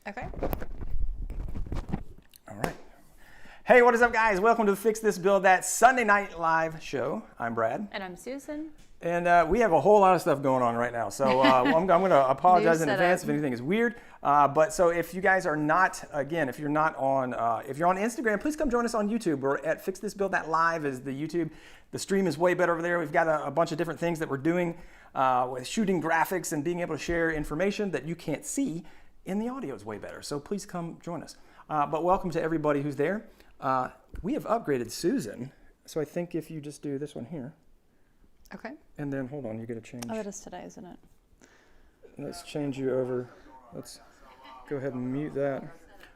Okay. All right. Hey, what is up, guys? Welcome to the Fix This Build That Sunday Night Live show. I'm Brad. And I'm Susan. And we have a whole lot of stuff going on right now. So I'm going to apologize in advance if anything is weird. But so if you guys are not, again, if you're on Instagram, please come join us on YouTube. We're at Fix This Build That Live is the YouTube. The stream is way better over there. We've got a bunch of different things that we're doing with shooting graphics and being able to share information that you can't see in the audio is way better. So please come join us. But welcome to everybody who's there. We have upgraded Susan. So I think if you just do this one here. Okay. And then, hold on, you got to change. Oh, that is today, isn't it? Let's change you over. Let's go ahead and mute that.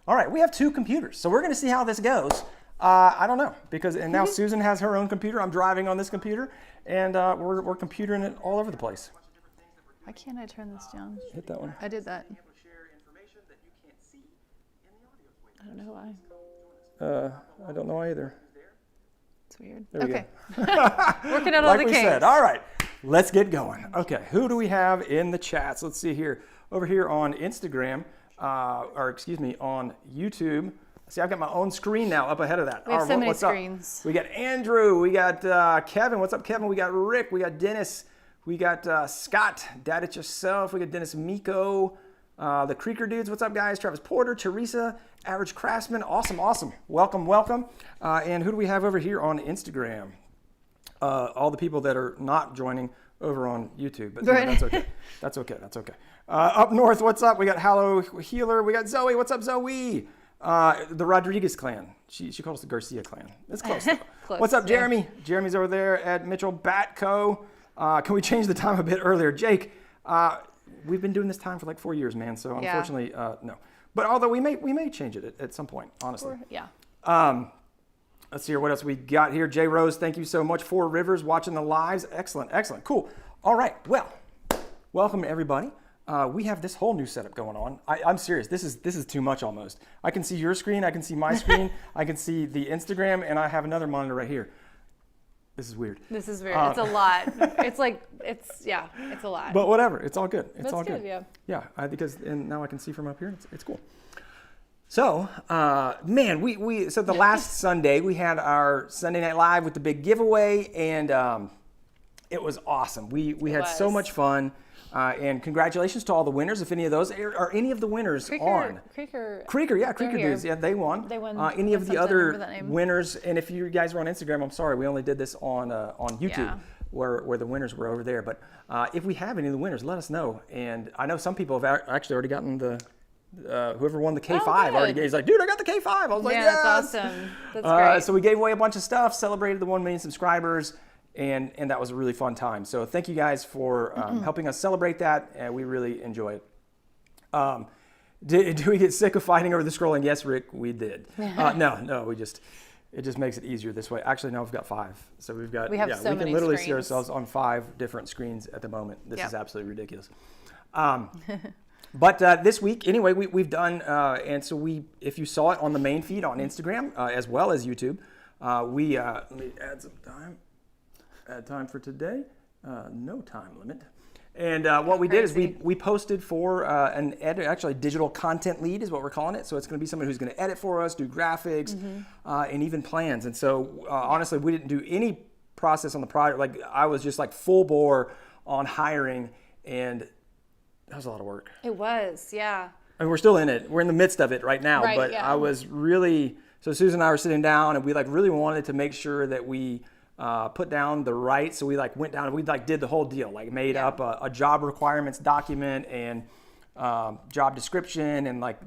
All right, we have two computers. So we're going to see how this goes. I don't know, and now Susan has her own computer. I'm driving on this computer, and we're computering it all over the place. Why can't I turn this down? Hit that one. I did that. I don't know why. I don't know either. It's weird. There we okay. go. Working out all the kinks. Like we said. All right, let's get going. Okay, who do we have in the chats? Let's see here. Over here on Instagram, on YouTube. See, I've got my own screen now up ahead of that. We have so many what's screens. Up? We got Andrew. We got Kevin. What's up, Kevin? We got Rick. We got Dennis. We got Scott. Dad It Yourself. We got Dennis Miko. The Creeker Dudes. What's up, guys? Travis Porter. Teresa. Average Craftsman. Awesome. Welcome. And who do we have over here on Instagram? All the people that are not joining over on YouTube. But that's okay. That's okay. Up north, what's up? We got Hallow Healer. We got Zoe. What's up, Zoe? The Rodriguez clan. She calls the Garcia clan. It's close. Close. What's up, Jeremy? Yeah. Jeremy's over there at Mitchell Batco. Can we change the time a bit earlier? Jake, we've been doing this time for like 4 years, man. So unfortunately, no. But although we may change it at some point, honestly. Yeah. Let's see here. What else we got here? Jay Rose, thank you so much. Four Rivers watching the lives. Excellent. Cool. All right. Well, welcome everybody. We have this whole new setup going on. I'm serious. This is too much almost. I can see your screen. I can see my screen. I can see the Instagram, and I have another monitor right here. This is weird. It's a lot. It's a lot. But whatever. It's all good. It's all good. Yeah. Yeah. Because now I can see from up here. It's cool. So, man, so the last Sunday we had our Sunday Night Live with the big giveaway, and it was awesome. We had so much fun. And congratulations to all the winners. If any of those are any of the winners on Creeker Dudes, yeah, they won. Any of the other winners, and if you guys were on Instagram, I'm sorry, we only did this on YouTube, where the winners were over there. But if we have any of the winners, let us know. And I know some people have actually already gotten the whoever won the K5 already. He's like, dude, I got the K5. I was like, yes. That's awesome. That's great. So we gave away a bunch of stuff, celebrated the 1 million subscribers. And that was a really fun time. So thank you guys for helping us celebrate that. And we really enjoy it. Did we get sick of fighting over the scrolling? Yes, Rick, we did. No, it just makes it easier this way. Actually, now we've got 5. So we have so many we can literally screens. see ourselves on 5 different screens at the moment. This is absolutely ridiculous. But this week, anyway, we've done, and so if you saw it on the main feed on Instagram as well as YouTube, let me add some time. Add time for today, no time limit. And what we did is we posted for an edit, actually digital content lead is what we're calling it. So it's going to be someone who's going to edit for us, do graphics, and even plans. And so honestly, we didn't do any process on the project. Like I was just like full bore on hiring, and that was a lot of work. It was, yeah. I mean, we're still in it. We're in the midst of it right now. Right, but I was really, so Susan and I were sitting down, and we like really wanted to make sure that we put down the right, so we like went down and we like did the whole deal, like made up a job requirements document and job description, and like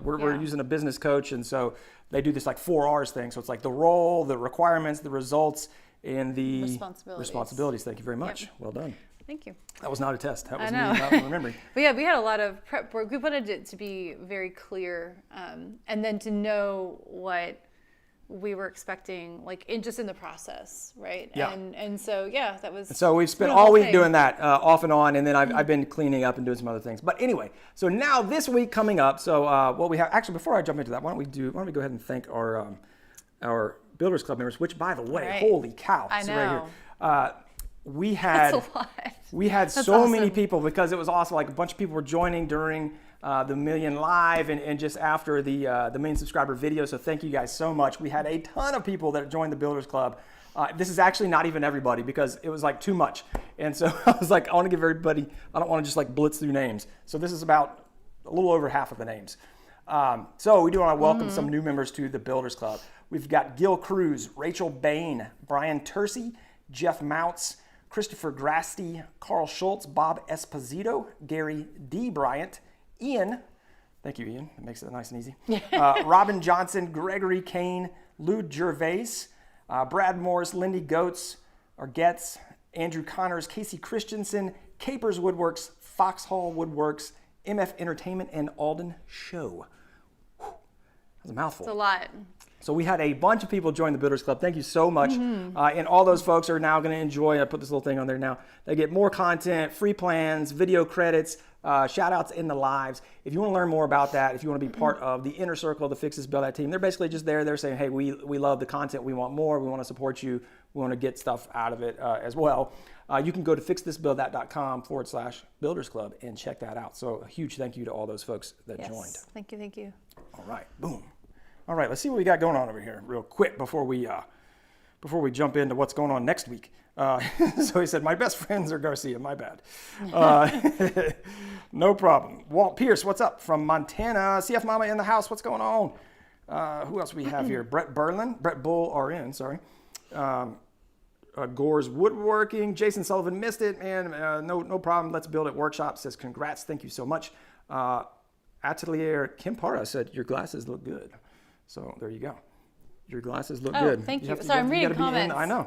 we're using a business coach, and so they do this like 4 R's thing. So it's like the role, the requirements, the results, and the responsibilities. Thank you very much. Yep. Well done. Thank you. That was not a test. That was me not remembering. But yeah, we had a lot of prep work. We wanted it to be very clear, and then to know what we were expecting, like in the process, right? Yeah. And so yeah, that was. So we've spent all week doing that off and on, and then I've been cleaning up and doing some other things. But anyway, so now this week coming up. So what we have actually, before I jump into that, why don't we go ahead and thank our Builders Club members? Which, by the way, holy cow! I know. Right here. We had That's a lot. We had so many people because it was awesome. Like a bunch of people were joining during the million live and just after the million subscriber video. So thank you guys so much. We had a ton of people that joined the Builders Club. This is actually not even everybody because it was like too much. And so I was like, I want to give everybody, I don't want to just like blitz through names. So this is about a little over half of the names. So we do want to welcome some new members to the Builders Club. We've got Gil Cruz, Rachel Bayne, Brian Tursi, Jeff Mountz, Christopher Grasty, Carl Shultz, Bob Esposito, Gary D Bryant, Ian, thank you Ian, it makes it nice and easy, Robin Johnson, Gregory Kane, Lew Gervais, Brad Morris, Lindsey Goetz, Andrew Connors, Casey Christensen, Kapers Woodworks, Hall Woodwoks, MF Entertainment, and Alden Show. Whew, that's a mouthful. It's a lot. So we had a bunch of people join the Builders Club. Thank you so much. And all those folks are now going to enjoy, I put this little thing on there now, they get more content, free plans, video credits, shout outs in the lives. If you want to learn more about that, if you want to be part of the inner circle of the Fix This Build That team, they're basically just there. They're saying, hey, we love the content. We want more. We want to support you. We want to get stuff out of it as well. You can go to fixthisbuildthat.com/Builders Club and check that out. So a huge thank you to all those folks that joined. Thank you. Thank you. All right. Boom. All right. Let's see what we got going on over here real quick before we jump into what's going on next week. So he said, my best friends are Garcia. My bad. No problem. Walt Pierce, what's up? From Montana. CF Mama in the house. What's going on? Who else we have here? Brett Bull RN, sorry. Gore's Woodworking. Jason Sullivan missed it, man. No problem. Let's Build It Workshop says congrats. Thank you so much. Atelier Kim Parra said your glasses look good. So there you go. Your glasses look good. Thank you. Sorry, I'm reading comments. I know.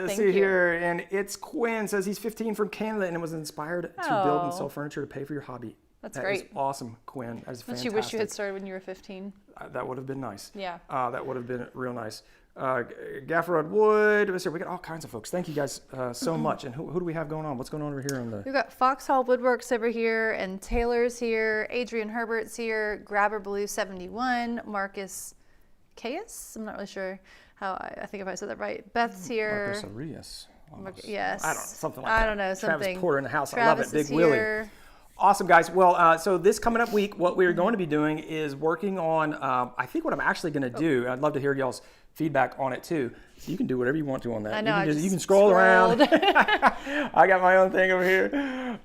Let's see here. And it's Quinn says he's 15 from Canada and was inspired to build and sell furniture to pay for your hobby. That's great. That is awesome, Quinn. That is fantastic. Don't you wish you had started when you were 15? That would have been nice. Yeah. That would have been real nice. Gafferrod Wood. We got all kinds of folks. Thank you guys so much. And who do we have going on? What's going on over here on the? We've got Hall Woodworks over here, and Taylor's here. Adrian Herbert's here. Grabber Blue 71. Marcus Caius. I'm not really sure how. I think if I said that right. Beth's here. Marcus Arias. Yes. I don't know, something like that. I don't know, something. Travis Porter in the house. Travis I love it. Big is here. Willie. Awesome, guys. Well, so this coming up week, what we're going to be doing is working on, I think what I'm actually going to do, I'd love to hear y'all's feedback on it too. So you can do whatever you want to on that. I know, you can scroll around. I got my own thing over here.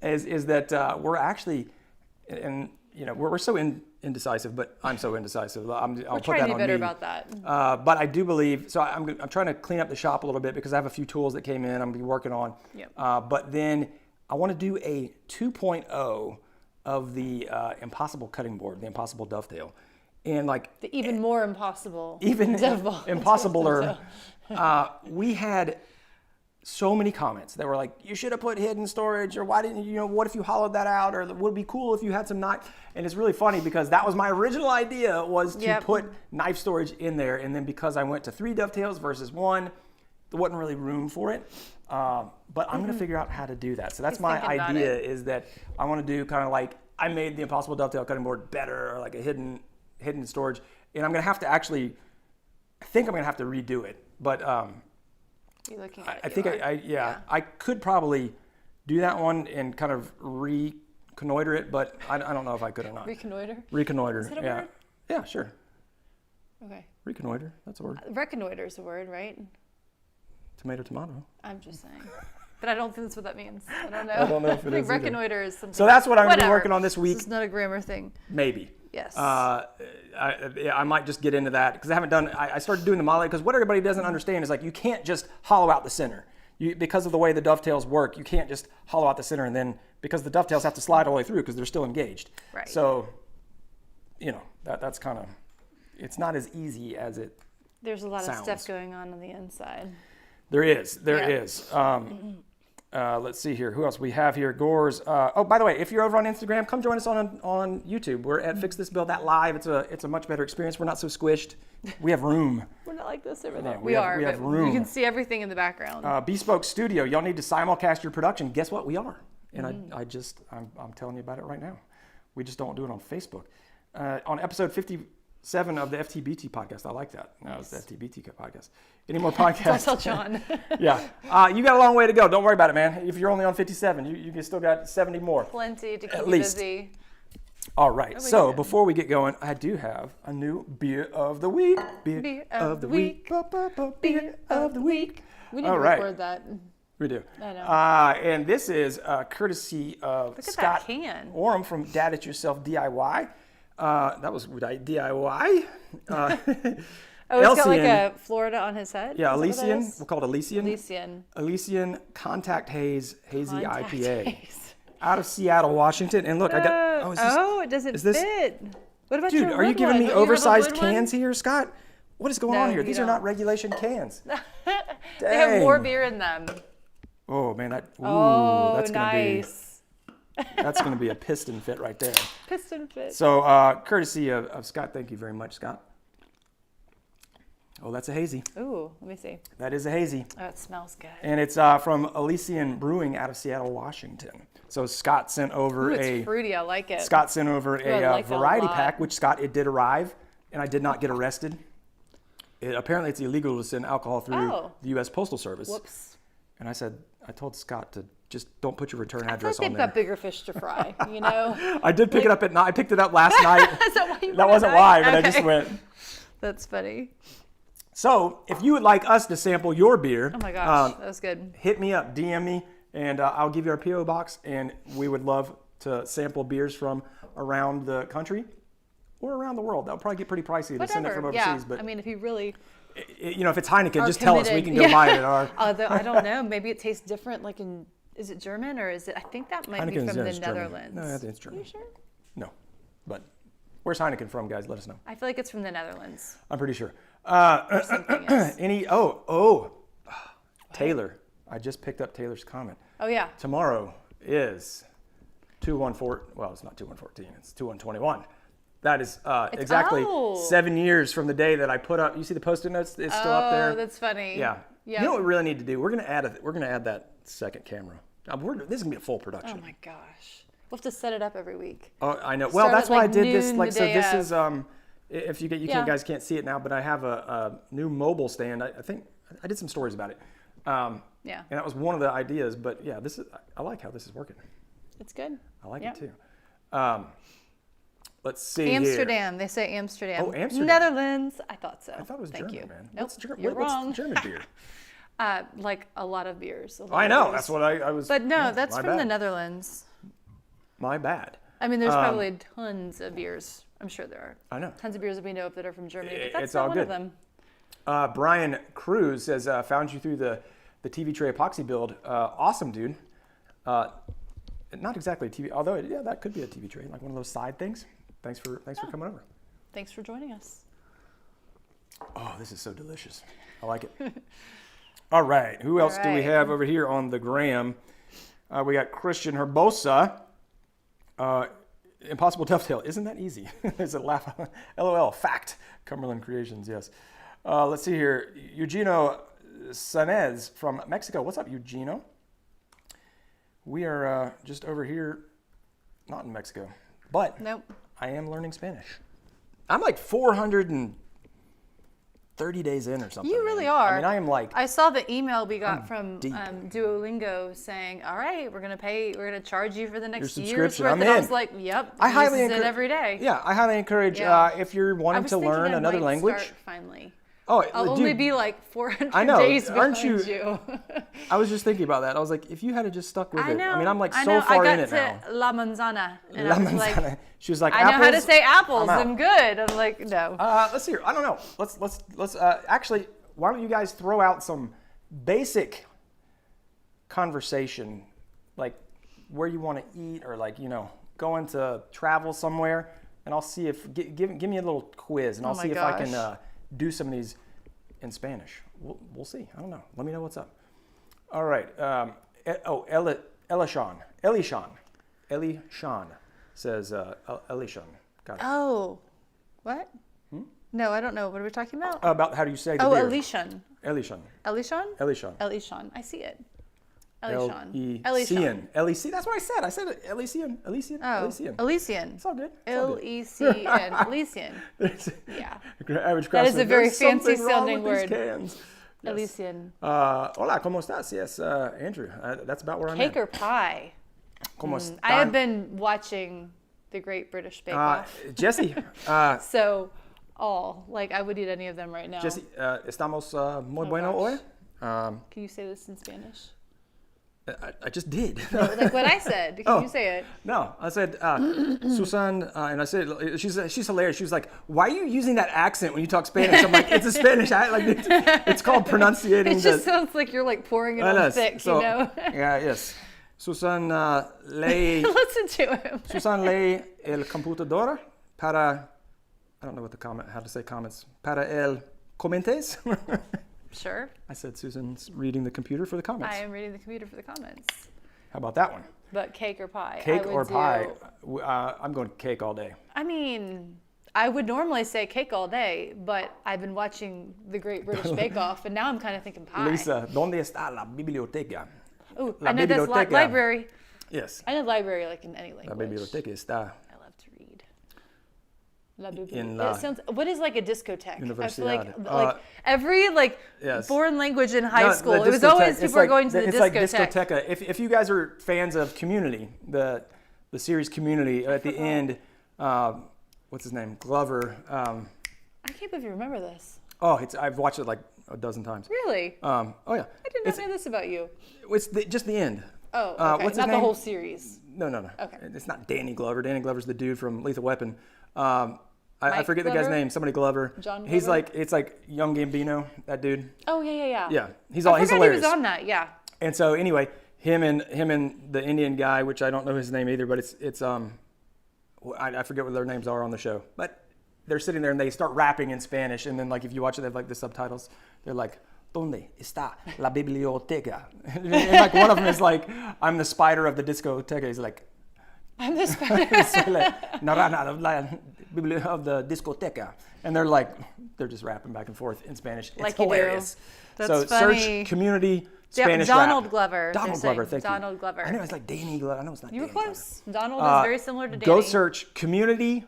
Is that we're actually, and you know, we're so indecisive, but I'm so indecisive. I'll put that on me. We're trying to be better about that. But I do believe, so I'm trying to clean up the shop a little bit because I have a few tools that came in I'm going to be working on. Yep. But then I want to do a 2.0 of the impossible cutting board, the impossible dovetail. And like the even more impossible. Even impossibler. We had so many comments that were like, you should have put hidden storage, or why didn't you, what if you hollowed that out, or would it be cool if you had some knife? And it's really funny because that was my original idea, was to put knife storage in there. And then because I went to 3 dovetails versus 1, there wasn't really room for it. But I'm going to figure out how to do that. So that's my idea, is that I want to do kind of like, I made the impossible dovetail cutting board better, or like a hidden storage. And I'm going to have to actually, I think I'm going to have to redo it. But You're looking at I think I could probably do that one and kind of reconnoiter it, but I don't know if I could or not. Reconnoiter. Is that a word? Yeah, sure. Okay. Reconnoiter, that's a word. Reconnoiter is a word, right? Tomato. I'm just saying. But I don't think that's what that means. I don't know. I don't know if it I is think reconnoiter is something. So that's what I'm going to be working on this week. This is not a grammar thing. Maybe. Yes. I might just get into that because I started doing the modeling, because what everybody doesn't understand is like you can't just hollow out the center. Because of the way the dovetails work, you can't just hollow out the center, and then because the dovetails have to slide all the way through because they're still engaged. Right. So, that's kind of, it's not as easy as it There's a lot sounds. of stuff going on the inside. There is. Let's see here. Who else we have here? Gore's. By the way, if you're over on Instagram, come join us on YouTube. We're at Fix This Build That Live. It's a much better experience. We're not so squished. We have room. We're not like this over there. We have room. You can see everything in the background. Bespoke Studio. Y'all need to simulcast your production. Guess what? We are. And I'm telling you about it right now. We just don't do it on Facebook. On episode 50, 7 of the FTBT podcast. I like that. No, it's the FTBT podcast. Any more podcasts? Don't tell John. Yeah. You got a long way to go. Don't worry about it, man. If you're only on 57, you can still got 70 more. Plenty to keep At you least. busy. All right. So before we get going, I do have a new beer of the week. Beer of the week. Beer of the week. We need to record that. We do. I know. And this is courtesy of Look at Scott that can. Orem from Dad It Yourself DIY. That was DIY. Oh, it's got like a Florida on his head? Yeah, Is that what that Elysian. is? We'll call it Elysian. Elysian. Elysian Contact Hazy Contact IPA. haze. Out of Seattle, Washington. And look, I got. It doesn't is this- fit. What about Dude, your are you red giving one? me Don't you have a oversized blue one? cans here, Scott? What is going No, on here? you These are don't. not regulation cans. They have more Dang. beer in them. Oh man, that's Nice. that's gonna be a piston fit right there. Piston fit. So courtesy of Scott, thank you very much, Scott. Oh, that's a hazy. Ooh, let me see. That is a hazy. Oh, it smells good. And it's from Elysian Brewing out of Seattle, Washington. So Scott sent over Ooh, it's fruity. I like it. Scott sent over I like that a variety lot. pack, which Scott, it did arrive, and I did not get arrested. Apparently, it's illegal to send alcohol through the U.S. Postal Service. Whoops. And I told Scott to just don't put your return I feel address like on they've there. got bigger fish to fry, you know? I did pick it up at night. I picked it up last night. Is that why you That went wasn't at why, night? but I Okay. just went. That's funny. So, if you would like us to sample your beer, Oh my gosh, that was good. hit me up, DM me, and I'll give you our PO box. And we would love to sample beers from around the country or around the world. That'll probably get pretty pricey to send it from overseas. Yeah. But I mean, if you really if it's Heineken, are just tell us. We committed. can go buy it at our. Although I don't know, maybe it tastes different. Like is it German or is it? I think that might be Heineken's from the German. Netherlands. No, I think it's German. Are you sure? No, but where's Heineken from, guys? Let us know. I feel like it's from the Netherlands. I'm pretty sure. Something is. Taylor. I just picked up Taylor's comment. Oh yeah. Tomorrow is 2/1/14. Well, it's not 2/1/14. It's 2/1/21. That is exactly 7 years from the day that I put up. You see the Post-it notes? It's still up there. Oh, that's funny. Yeah. Yeah. You know what we really need to do? We're gonna add that second camera. This is gonna be a full production. Oh my gosh. We'll have to set it up every week. Oh, I know. Well, Start that's at, why I like, did this. noon Like, the so day this of. is if you Yeah. guys can't see it now, but I have a new mobile stand. I think I did some stories about it. Yeah. And that was one of the ideas. But yeah, I like how this is working. It's good. I like Yeah. it too. Let's see Amsterdam. here. They say Amsterdam. Oh, Amsterdam. Netherlands. I thought so. I thought it was Thank German, you. man. Nope, What's you're wrong. German beer? Like a lot of beers. I know. That's what I was. But no, yeah, that's my from the bad. Netherlands. My bad. I mean, there's probably tons of beers. I'm sure there are. I know. Tons of beers that we know of that are from Germany, but that's It's not all one good. of them. Brian Cruz says, found you through the TV tray epoxy build. Awesome, dude. Not exactly a TV, although that could be a TV tray, like one of those side things. Thanks for coming over. Thanks for joining us. Oh, this is so delicious. I like it. All right. Who else do we right. have over here on the gram? We got Christian Herbosa. Impossible Dovetail. Isn't that easy? There's a laugh. LOL. Fact. Cumberland Creations. Yes. Let's see here. Eugenio Sanez from Mexico. What's up, Eugenio? We are just over here, not in Mexico, but Nope. I am learning Spanish. I'm like 430 days in or something. You really man. are. I mean, I am like. I saw the email we got from deep. Duolingo saying, "All right, we're gonna charge you for the next year's subscription. worth." I'm And I in. was like, "Yep, I highly uses it encourage every day." Yeah, I highly encourage Yeah. if you're I wanting was to thinking learn I another might language. start finally. Oh, I'll dude, only be like 400 I know. days Aren't behind you- you. I was just thinking about that. I was like, if you had to just stuck with I it. know. I mean, I'm like I so know. far I in got it now. to La Manzana, and La I was manzana. like, She was like, I know how to apples? say apples. I'm out. I'm good. I'm like, no. Let's see here. I don't know. Let's actually, why don't you guys throw out some basic conversation, like where you want to eat or like, going to travel somewhere, and I'll see if, give me a little quiz, and I'll my see if I can gosh. do some of these in Spanish. We'll see. I don't know. Let me know what's up. All right. Elishan says, Elishan. Got it. Oh, what? No, I don't know. What are we talking about? About how do you say the Oh, beer? Elishan. Elishan. Elishan? Elishan. Elishan. I see it. Elysian. Elysian. That's what I said. I said Elysian. Oh, Elysian. Elysian. It's all good. Elysian. Elysian. Yeah. Average That is craftsman, a very "There's something fancy wrong sounding with these word. cans." Yes. Elysian. Hola, ¿cómo estás? Yes, Andrew. That's about where I'm Cake at. or pie? ¿Cómo están? I have been watching the Great British Bake Off. Jesse. So, I would eat any of them right now. Jesse, estamos muy bueno gosh. hoy. Can you say this in Spanish? I just did. Like what I said. Can you say it? No, I said, Susan, and I said, she's hilarious. She was like, why are you using that accent when you talk Spanish? I'm like, it's a Spanish accent. It's called pronunciating. It just sounds like you're like pouring it on thick, so, you know? Yeah, yes. Susan, lee. Listen to him. Susan, lee el computador para, I don't know how to say comments, para el comentes. Sure. I said Susan's reading the computer for the comments. I am reading the computer for the comments. How about that one? But cake or pie? Cake or pie? I'm going cake all day. I mean, I would normally say cake all day, but I've been watching the Great British Bake Off, and now I'm kind of thinking pie. Lisa, ¿dónde está la biblioteca? Ooh, I know that's library. Yes. I know library like in any language. La biblioteca está. I love to read. It sounds. What is like a discotheque? I feel like every yes. foreign language in high school, it was always people are going to the discotheque. It's like discoteca. If you guys are fans of Community, the series Community, at the end, what's his name? Glover. I can't believe you remember this. Oh, I've watched it like a dozen times. Really? Oh yeah. I did not know this about you. It's just the end. Oh, okay. What's his Not name? the whole series. No. Okay. It's not Danny Glover. Danny Glover's the dude from Lethal Weapon. I forget Glover? the guy's name. Somebody Glover. John Glover? He's it's like young Gambino, that dude. Oh yeah. Yeah, he's I forgot hilarious. he was on that. Yeah. And so anyway, him and the Indian guy, which I don't know his name either, but it's I forget what their names are on the show. But they're sitting there and they start rapping in Spanish, and then like if you watch it, they have like the subtitles. They're like, ¿Dónde está la biblioteca? And like one of them is like, I'm the spider of the discoteca. He's like, I'm the spider. of the discoteca, and they're just rapping back and forth in Spanish. It's like hilarious. That's so funny. Search Community Spanish Donald rap. Glover. Donald Glover, thank you. Donald Glover. I know it's like Danny Glover. I know it's not. You were Danny close. Donald is very similar to Danny. Go search Community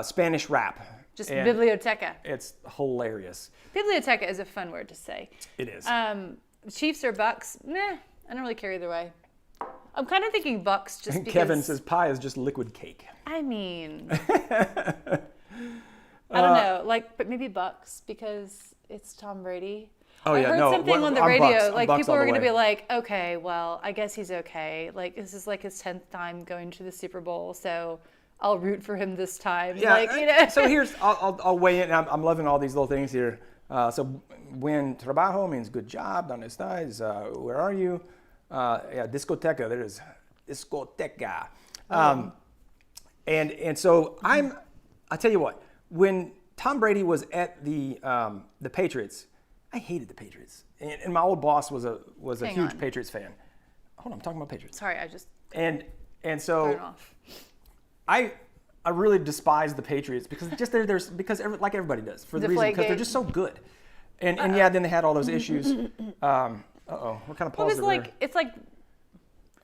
Spanish rap. Just biblioteca. It's hilarious. Biblioteca is a fun word to say. It is. Chiefs or Bucs? Nah, I don't really care either way. I'm kind of thinking Bucs just because... Kevin says pie is just liquid cake. I mean... I don't know. But maybe Bucs because it's Tom Brady. Oh, I yeah, heard no, something on the I'm radio. Bucs. I'm Bucs People all were the going to way. be like, okay, well, I guess he's okay. This is his 10th time going to the Super Bowl, so I'll root for him this time. Yeah, so here's, I'll weigh in. I'm loving all these little things here. So buen trabajo means good job. ¿Dónde estás? Where are you? Discoteca. There is discoteca. And so I tell you what, when Tom Brady was at the Patriots, I hated the Patriots. And my old boss was a huge Patriots fan. Hold on, I'm talking about Patriots. Sorry, I just and thrown so off. I really despise the Patriots because like everybody does for the reason because they're just so good. And yeah, then they had all those issues. We're kind of paused there. It's like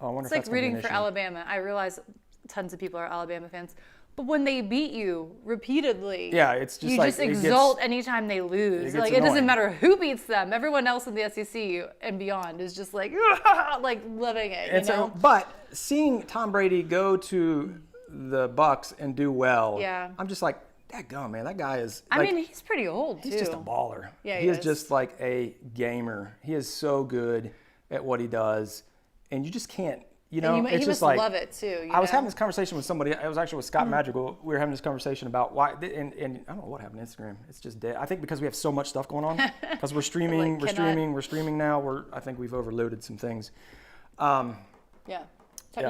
Oh, I wonder it's if like that's gonna be an rooting for issue. Alabama. I realize tons of people are Alabama fans, but when they beat you repeatedly, Yeah, it's just you like just it gets- exult anytime they lose. gets Like it doesn't annoying. matter who beats them. Everyone else in the SEC and beyond is just like loving it. And you know? so, but seeing Tom Brady go to the Bucs and do well, Yeah. I'm just like, dadgum, man, that guy is. I like, mean, he's pretty old too. he's just a baller. Yeah, he he is is. just like a gamer. He is so good at what he does, and you just can't. You know, And it's he just must like love it too. I was know? having this conversation with somebody. I was actually with Scott Madrigal. We were having this conversation about why, and I don't know what happened to Instagram. It's just dead. I think because we have so much stuff going on. Because we're streaming, Like, we're streaming now. I think we've overloaded some things. Yeah. Yeah,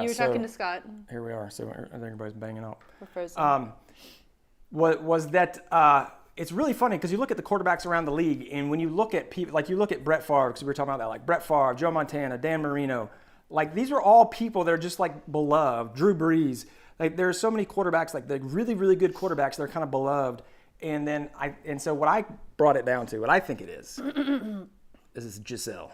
You were so- talking to Scott. Here we are. So I think everybody's banging out. We're frozen. Was that it's really funny because you look at the quarterbacks around the league, and when you look at people, like you look at Brett Favre, because we were talking about that, like Brett Favre, Joe Montana, Dan Marino, like these are all people that are just like beloved. Drew Brees, like there are so many quarterbacks, like the really, really good quarterbacks, they're kind of beloved. And so what I brought it down to, what I think it is, this is Giselle.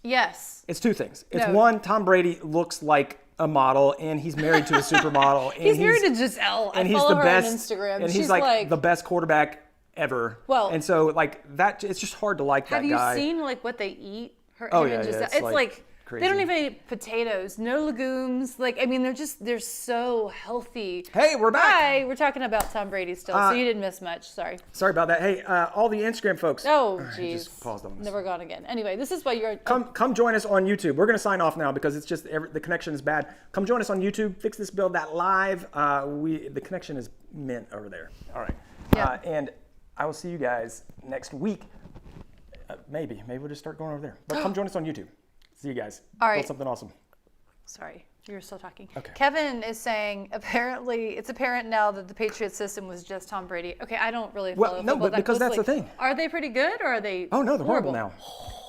Yes. It's two things. It's No. one, Tom Brady looks like a model, and he's married to a supermodel. And He's married to Giselle. I follow her on Instagram. And She's he's like the best quarterback ever. Well, and so like that, it's just hard to like that guy. Have you seen like what they eat? Him Oh, and yeah, Giselle. yeah, It's like crazy. they don't even eat potatoes, no legumes. Like, I mean, they're so healthy. Hey, we're back. Hi, we're talking about Tom Brady still, so you didn't miss much. Sorry. Sorry about that. Hey, all the Instagram folks. Oh, I jeez. just paused on this. Never gone again. Anyway, this is why you're. Come join us on YouTube. We're going to sign off now because it's just the connection is bad. Come join us on YouTube. Fix This Build That live. The connection is mint over there. All right. Yeah. And I will see you guys next week. Maybe we'll just start going over there. But come join us on YouTube. See you guys. All right. Build something awesome. Sorry, you're still talking. Okay. Kevin is saying apparently it's apparent now that the Patriots system was just Tom Brady. Okay, I don't really follow no, football but because that's closely. the thing. Are they pretty good or are they? Oh no, they're horrible now.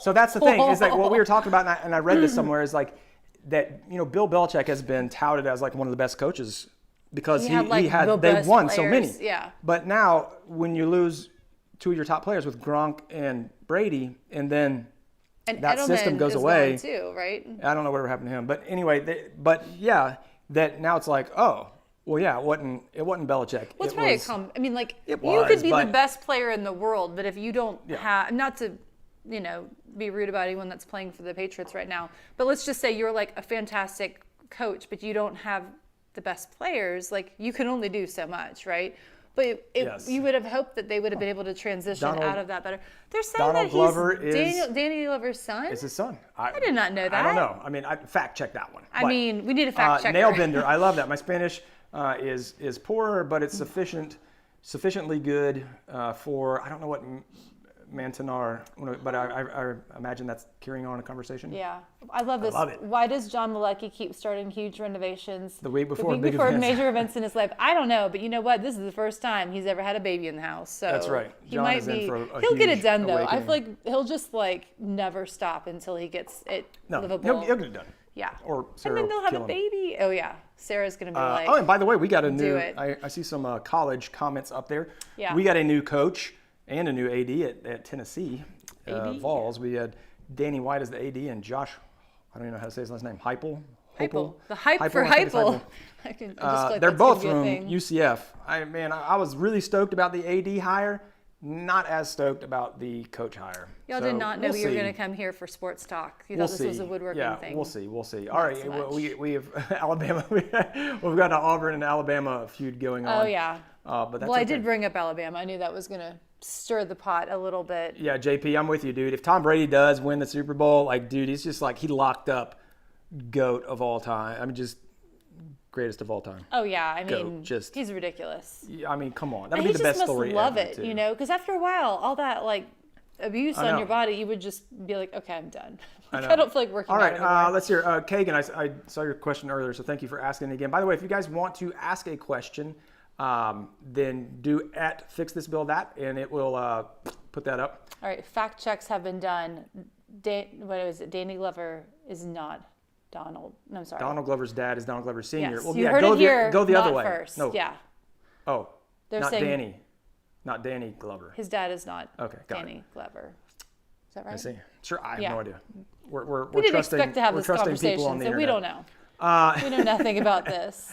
So that's the thing. Is like what we were talking about, and I read this somewhere. Is like that. Bill Belichick has been touted as like one of the best coaches because He had, like, the they've best won so many. players, yeah. But now when you lose two of your top players with Gronk and Brady, and then And that Edelman system goes is away gone too, right? I don't know whatever happened to him. But anyway, that now it's like, oh, well, yeah, it wasn't Belichick. Well, it's It probably was- I mean, like, It you was, could be the but- best player in the world, but if you don't Yeah. have, not to, be rude about anyone that's playing for the Patriots right now, but let's just say you're like a fantastic coach, but you don't have the best players, like, you can only do so much, right? But Yes. you would have hoped that they would have been able to transition out of that better. They're saying Donald that Glover he's is- Danny Glover's son? It's his son. I did not know I that. don't know. I mean, fact check that one. I mean, we need a fact checker. Nail bender. I love that. My Spanish is poor, but it's sufficiently good for, I don't know what Mantanar, but I imagine that's carrying on a conversation. Yeah, I love this. love it. Why does John Malecki keep starting huge renovations The week before big before events. major events in his life? I don't know, but you know what? This is the first time he's ever had a baby in the house. So That's right. He John might is in be. for a He'll get it huge done though. I awakening. feel like he'll just like never stop until he gets it No, livable. he'll get it done. Yeah. Or and Sarah then will they'll have kill a him. baby. Oh yeah, Sarah's gonna be like. Oh, and by the way, we got a do new. it. I see some college comments up there. Yeah. We got a new coach and a new AD at Tennessee, AD? Vols. We had Danny White as the AD and Josh. I don't even know how to say his last name. Heupel. Hypel. The hype Heupel, for I think it's Hypel. Heupel. I just feel like They're that's both gonna be a from thing. UCF. I was really stoked about the AD hire. Not as stoked about the coach hire. Y'all So did not know we'll you were see. going to come here for sports talk. You We'll thought this see. was a woodworking yeah, thing. we'll see. All right, so well, much. we have Alabama. We've got an Auburn and Alabama feud going on. Oh yeah. But that's Well, I okay. did bring up Alabama. I knew that was going to stir the pot a little bit. Yeah, JP, I'm with you, dude. If Tom Brady does win the Super Bowl, like, dude, he's just like he locked up GOAT of all time. I mean, just greatest of all time. Oh yeah, I mean, just- he's ridiculous. Yeah, I mean, come on, that And would he be the just best must story love ever, it, too. you know, because after a while, all that like abuse I on know. your body, you would just be like, okay, I'm done. I Like, know. I don't feel like working All out right, anymore. let's hear Kagan. I saw your question earlier, so thank you for asking again. By the way, if you guys want to ask a question, then do at Fix This Build That, and it will put that up. All right, fact checks have been done. What was it? Danny Glover is not Donald. No, I'm sorry. Donald Glover's dad is Donald Glover Sr. Yes, Well, you yeah, heard go it here. go the not other way. First. No. Yeah, Oh, They're not saying- Danny. Not Danny Glover. his dad is not Okay, got it. Danny Glover. Is that right? I see. Sure, I have Yeah. no idea. We're We didn't trusting, expect to have we're this trusting people on conversation, the so we internet. don't know. We know nothing about this.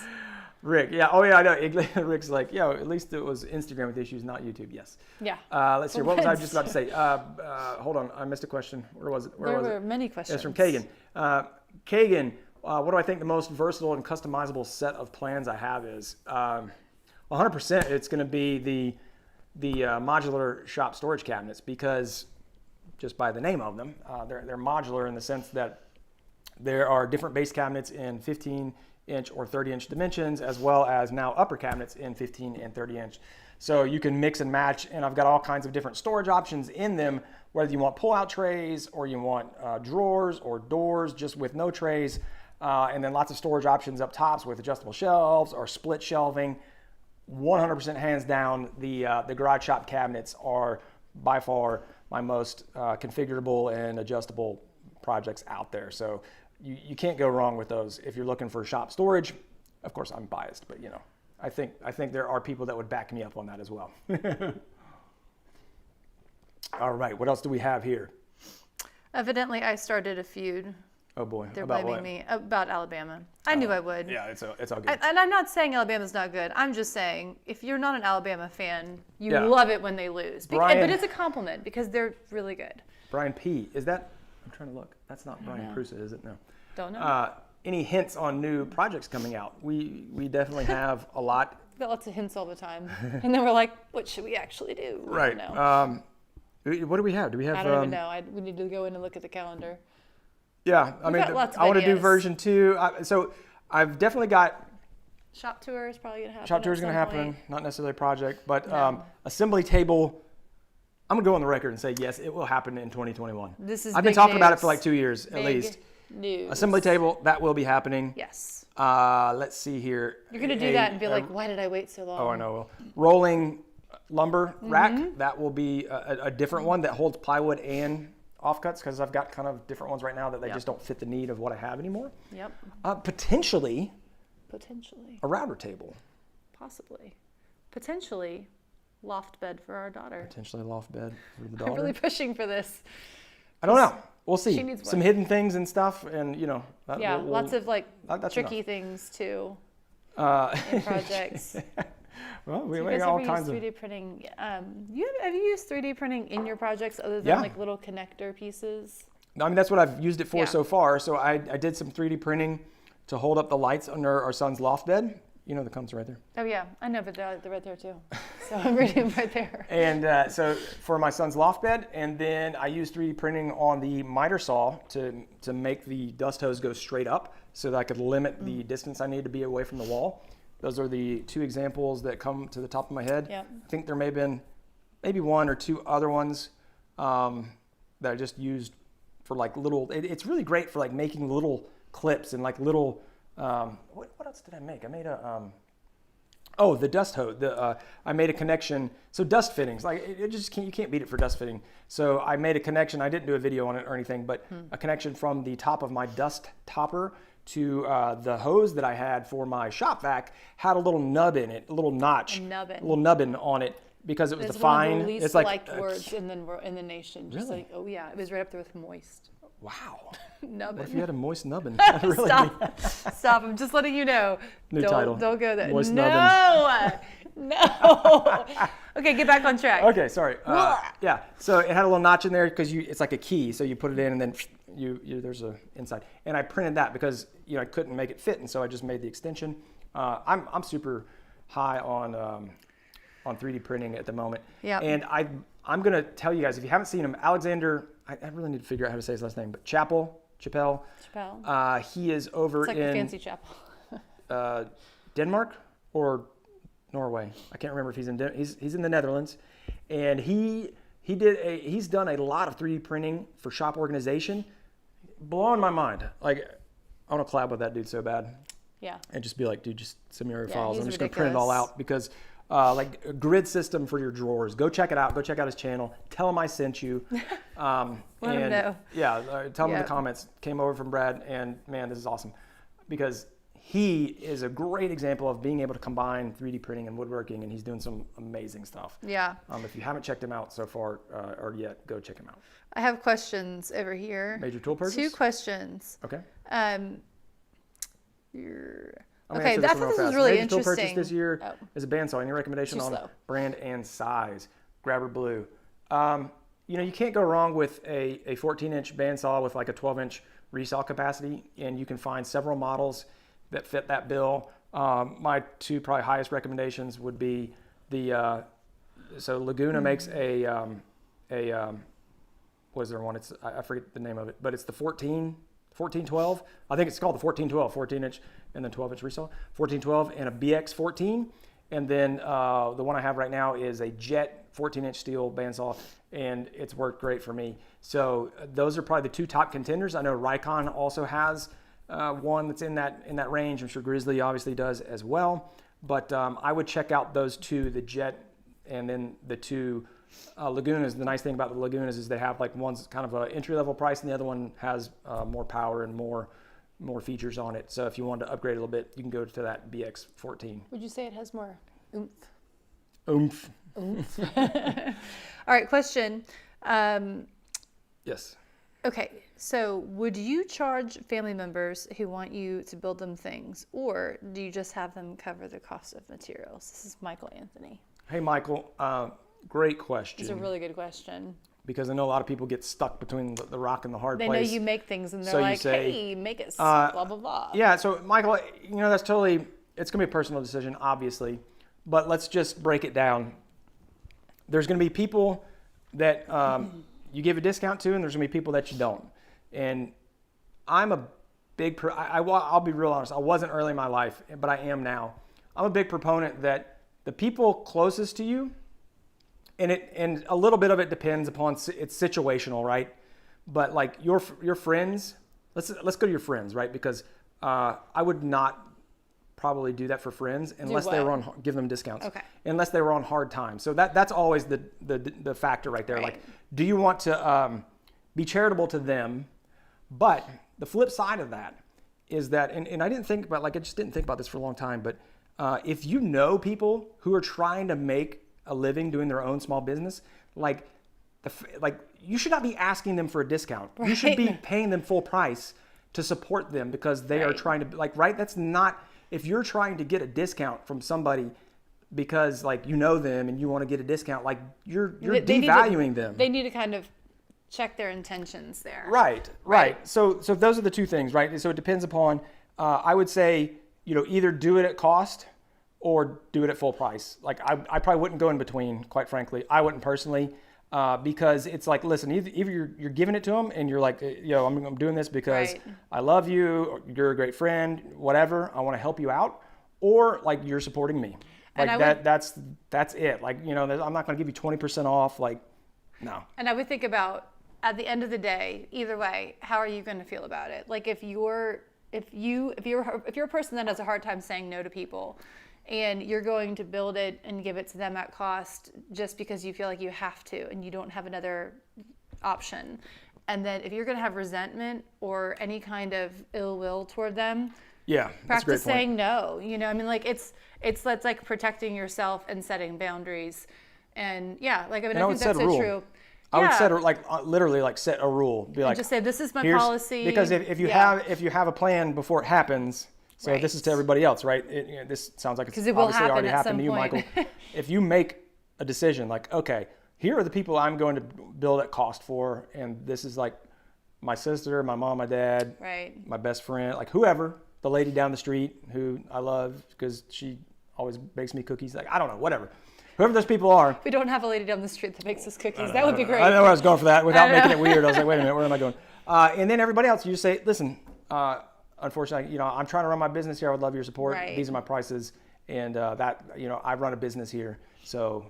Rick, yeah. Oh, yeah, I know. Rick's like, yeah, at least it was Instagram with issues, not YouTube. Yes. Yeah. Let's see. What was I just about to say? Hold on. I missed a question. Where was it? There were many questions. It's from Kagan. Kagan, what do I think the most versatile and customizable set of plans I have is? 100%. It's going to be the modular shop storage cabinets because just by the name of them, they're modular in the sense that there are different base cabinets in 15-inch or 30-inch dimensions, as well as now upper cabinets in 15 and 30-inch. So you can mix and match, and I've got all kinds of different storage options in them, whether you want pull-out trays or you want drawers or doors just with no trays, and then lots of storage options up tops with adjustable shelves or split shelving. 100% hands down, the garage shop cabinets are by far my most configurable and adjustable projects out there. So you can't go wrong with those if you're looking for shop storage. Of course, I'm biased, but I think there are people that would back me up on that as well. All right, what else do we have here? Evidently, I started a feud. Oh boy. They're About blaming what? me about Alabama. I knew I would. Yeah, it's all good. And I'm not saying Alabama's not good. I'm just saying if you're not an Alabama fan, you Yeah. love it when they lose. Brian- But it's a compliment because they're really good. Brian P. Is that? I'm trying to look. That's not Brian know. Prusa, is it? No. Don't know. Any hints on new projects coming out? We definitely have a lot. Got lots of hints all the time. And then we're like, what should we actually do? We Right. don't know. What do we have? Do we have? I don't even know. We need to go in and look at the calendar. Yeah, I mean, got lots of I want to do ideas. version 2. So I've definitely got Shop tour is probably going to happen. shop tour is at going to some happen. point. Not necessarily a project, but No. assembly table. I'm gonna go on the record and say yes, it will happen in 2021. This is I've been big talking about it news. for like 2 years at Big least. news. Assembly table, that will be happening. Yes. Let's see here. You're going to do that and be like, why did I wait so long? Oh, I know. Rolling lumber rack, Mm-hmm. that will be a different one that holds plywood and offcuts because I've got kind of different ones right now that they Yep. just don't fit the need of what I have anymore. Yep. Potentially Potentially. a router table. Possibly. Potentially loft bed for our daughter. Potentially a loft bed for the I'm daughter. really pushing for this. I don't know. We'll see. She needs Some one. hidden things and stuff, and Yeah, lots of like that's tricky enough. things too Uh, in projects. well, we Do you got guys all ever kinds use of. 3D printing? Have you used 3D printing in your projects other than Yeah. like little connector pieces? I mean, that's what I've used it for Yeah. so far. So I did some 3D printing to hold up the lights under our son's loft bed. You know, the comes right there. Oh yeah, I know, but they're right there too. So I'm reading them right there. And so for my son's loft bed, and then I used 3D printing on the miter saw to make the dust hose go straight up so that I could limit the distance I need to be away from the wall. Those are the 2 examples that come to the top of my head. Yep. I think there may have been maybe 1 or 2 other ones that I just used for like little, it's really great for like making little clips and like little, what else did I make? I made a, the dust hose. I made a connection. So dust fittings, like it just you can't beat it for dust fitting. So I made a connection. I didn't do a video on it or anything, but a connection from the top of my dust topper to the hose that I had for my shop vac had a little nub in it, a little notch, A nubbin. a little nubbin on it because it was It's the one fine. of the least It's like liked words in the nation. Just Really? like, oh yeah, it was right up there with moist. wow. Nubbin. What if you had a moist nubbin? Stop. Stop. I'm just letting you know. New don't, title. Don't go there. Moist no. No. Okay, get back on track. Okay, sorry. Yeah, so it had a little notch in there because it's like a key. So you put it in and then there's a inside. And I printed that because I couldn't make it fit, and so I just made the extension. I'm super high on 3D printing at the moment. Yeah. And I'm gonna tell you guys, if you haven't seen him, Alexander, I really need to figure out how to say his last name, but Chappell. He is over It's like in a fancy chapel. Denmark or Norway. I can't remember if he's in he's in the Netherlands, and he's done a lot of 3D printing for shop organization. Blowing my mind. Like I want to collab with that dude so bad. Yeah. And just be like, dude, just send me your Yeah, files. he's I'm just gonna print it all ridiculous. out because like a grid system for your drawers. Go check it out. Go check out his channel. Tell him I sent you. Let him know. Yeah, tell him in Yeah. the comments. Came over from Brad, and man, this is awesome because he is a great example of being able to combine 3D printing and woodworking, and he's doing some amazing stuff. Yeah. If you haven't checked him out so far or yet, go check him out. I have questions over here. Major tool purchase? 2 questions. Okay. I'm gonna Okay, answer I this one thought real this was fast. really Major tool purchase interesting. this year Oh. is a bandsaw. Any recommendation Too on slow. brand and size? Grabber Blue. You can't go wrong with a 14-inch bandsaw with like a 12-inch resaw capacity, and you can find several models that fit that bill. My 2 probably highest recommendations would be the so Laguna makes a what is there one? It's I forget the name of it, but it's the 1412. I think it's called the 1412, 14-inch and then 12-inch resaw. 1412 and a BX14, and then the one I have right now is a Jet 14-inch steel bandsaw, and it's worked great for me. So those are probably the 2 top contenders. I know Rikon also has one that's in that range. I'm sure Grizzly obviously does as well. But I would check out those 2, the Jet and then the 2 Lagunas. The nice thing about the Lagunas is they have like one's kind of an entry-level price, and the other one has more power and more features on it. So if you wanted to upgrade a little bit, you can go to that BX14. Would you say it has more oomph? Oomph. All right, question. Yes. Okay, so would you charge family members who want you to build them things, or do you just have them cover the cost of materials? This is Michael Anthony. Hey, Michael, great question. It's a really good question. Because I know a lot of people get stuck between the rock and the hard place. They know you make things, and they're So you like, say, hey, make it blah, blah, blah. Yeah, so Michael, that's totally, it's going to be a personal decision, obviously. But let's just break it down. There's going to be people that you give a discount to, and there's going to be people that you don't. And I'm a big, I'll be real honest, I wasn't early in my life, but I am now. I'm a big proponent that the people closest to you, and a little bit of it depends upon, it's situational, right? But like your friends, let's go to your friends, right? Because I would not probably do that for friends unless they were on, give them discounts. Okay. Unless they were on hard times. So that's always the factor right there. Right. Like, do you want to be charitable to them? But the flip side of that is that, and I didn't think about, like, I just didn't think about this for a long time, but if you know people who are trying to make a living doing their own small business, like you should not be asking them for a discount. Right. You should be paying them full price to support them because they are trying to, like, right? That's not, if you're trying to get a discount from somebody because, like, you know them and you want to get a discount, like, you're devaluing them. They need to kind of check their intentions there. Right. So those are the two things, right? So it depends upon, I would say, either do it at cost or do it at full price. Like, I probably wouldn't go in between, quite frankly. I wouldn't personally, because it's like, listen, either you're giving it to them and you're like, I'm doing this because I love you, or you're a great friend, whatever, I want to help you out, or like you're supporting me. Like that's it. Like, I'm not going to give you 20% off. Like, no. And I would think about, at the end of the day, either way, how are you going to feel about it? Like, if you're a person that has a hard time saying no to people, and you're going to build it and give it to them at cost just because you feel like you have to and you don't have another option, and then if you're going to have resentment or any kind of ill will toward them, practice saying no. It's like protecting yourself and setting boundaries. And I think that's so true. I would set literally set a rule. Be like, just say, this is my policy. Because if you have a plan before it happens, so this is to everybody else, right? This sounds like it's obviously already happened to you, Michael. If you make a decision like, okay, here are the people I'm going to build at cost for, and this is like my sister, my mom, my dad, my best friend, like whoever, the lady down the street who I love because she always bakes me cookies. Like, I don't know, whatever. Whoever those people are. We don't have a lady down the street that makes us cookies. That would be great. I know where I was going for that without making it weird. I was like, wait a minute, where am I going? And then everybody else, you just say, listen, unfortunately, I'm trying to run my business here. I would love your support. Right. These are my prices. And I run a business here. So,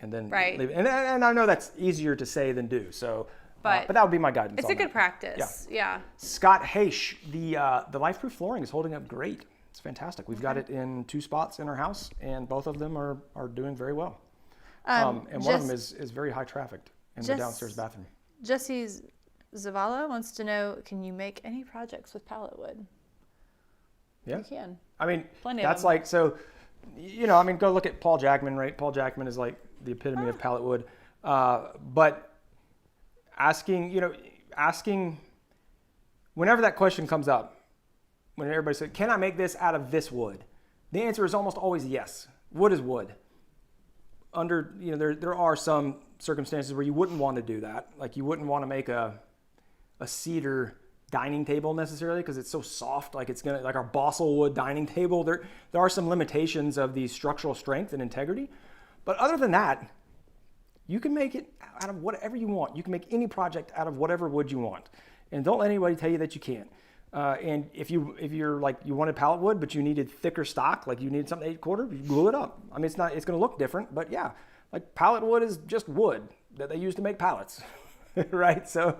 and then leave it. And I know that's easier to say than do. So, but that would be my guidance. It's a good practice. Yeah. Scott Haish, the LifeProof flooring is holding up great. It's fantastic. We've got it in 2 spots in our house, and both of them are doing very well. And one of them is very high trafficked in the downstairs bathroom. Jesse Zavala wants to know, can you make any projects with pallet wood? Yeah. You can. I mean, plenty that's of them. like, so, go look at Paul Jackman, right? Paul Jackman is like the epitome of pallet wood. But asking, whenever that question comes up, when everybody says, can I make this out of this wood? The answer is almost always yes. Wood is wood. There are some circumstances where you wouldn't want to do that. Like, you wouldn't want to make a cedar dining table necessarily because it's so soft. Like, it's like our balsa wood dining table. There are some limitations of the structural strength and integrity. But other than that, you can make it out of whatever you want. You can make any project out of whatever wood you want. And don't let anybody tell you that you can't. And if you're like, you wanted pallet wood, but you needed thicker stock, like you needed something 8/4, you glue it up. I mean, it's going to look different, but yeah, like pallet wood is just wood that they use to make pallets, right? So,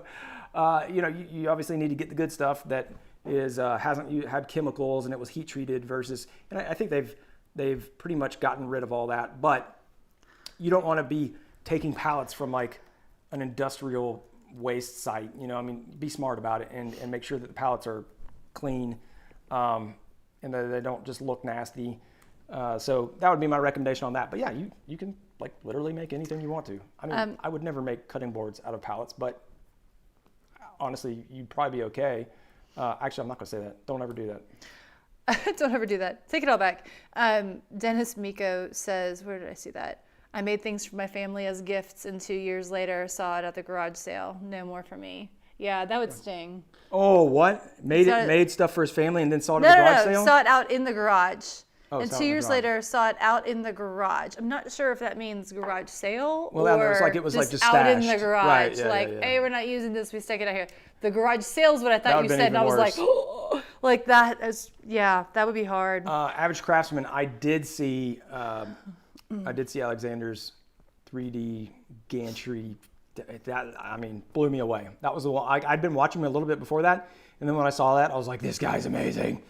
you obviously need to get the good stuff that hasn't had chemicals and it was heat treated versus, and I think they've pretty much gotten rid of all that, but you don't want to be taking pallets from like an industrial waste site, be smart about it and make sure that the pallets are clean and that they don't just look nasty. So that would be my recommendation on that. But yeah, you can like literally make anything you want to. I mean, I would never make cutting boards out of pallets, but honestly, you'd probably be okay. Actually, I'm not going to say that. Don't ever do that. Don't ever do that. Take it all back. Dennis Miko says, where did I see that? I made things for my family as gifts, and 2 years later saw it at the garage sale. No more for me. Yeah, that would sting. Oh, what? Made stuff for his family and then saw it at the garage sale? Saw it out in the garage. Oh, and 2 years later, saw it out in the garage. I'm not sure if that means garage sale or it was just out in the stashed. garage. Right, yeah. Hey, we're not using this. We stuck it out here. The garage sale is what I thought you said, and I was worse. like, oh, like that is, yeah, that would be hard. Average Craftsman, I did see Alexander's 3D gantry. That, I mean, blew me away. That was the one. I'd been watching him a little bit before that, and then when I saw that, I was like, this guy's amazing.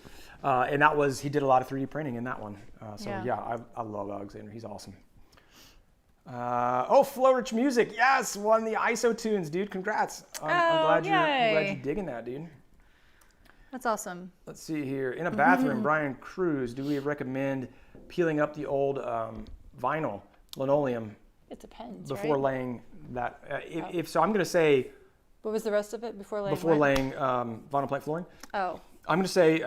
And that was, he did a lot of 3D printing in that one. I love Alexander. He's awesome. Flow-Rich Music. Yes, won the ISO tunes, dude. Congrats. I'm glad you're digging that, dude. That's awesome. Let's see here. In a bathroom, Brian Cruz, do we recommend peeling up the old vinyl, linoleum? It depends, before laying that. If so, I'm going to say. What was the rest of it before laying? Before laying vinyl plank flooring. Oh. I'm going to say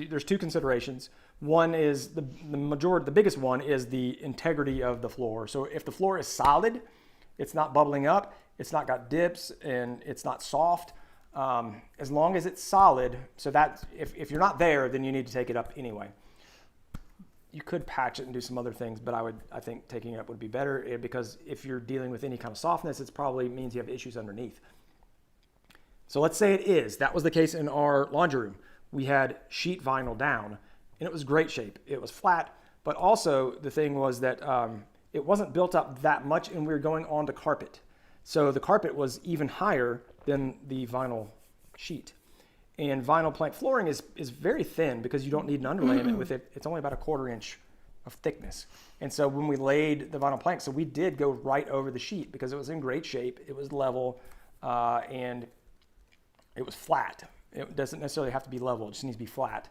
there's two considerations. One is the biggest one is the integrity of the floor. So if the floor is solid, it's not bubbling up, it's not got dips, and it's not soft. As long as it's solid, so that if you're not there, then you need to take it up anyway. You could patch it and do some other things, but I think taking it up would be better, because if you're dealing with any kind of softness, it probably means you have issues underneath. So let's say it is. That was the case in our laundry room. We had sheet vinyl down, and it was great shape. It was flat, but also the thing was that it wasn't built up that much, and we were going onto carpet. So the carpet was even higher than the vinyl sheet. And vinyl plank flooring is very thin because you don't need an underlayment with it. It's only about 1/4 inch of thickness. And so when we laid the vinyl plank, so we did go right over the sheet because it was in great shape. It was level and it was flat. It doesn't necessarily have to be level. It just needs to be flat.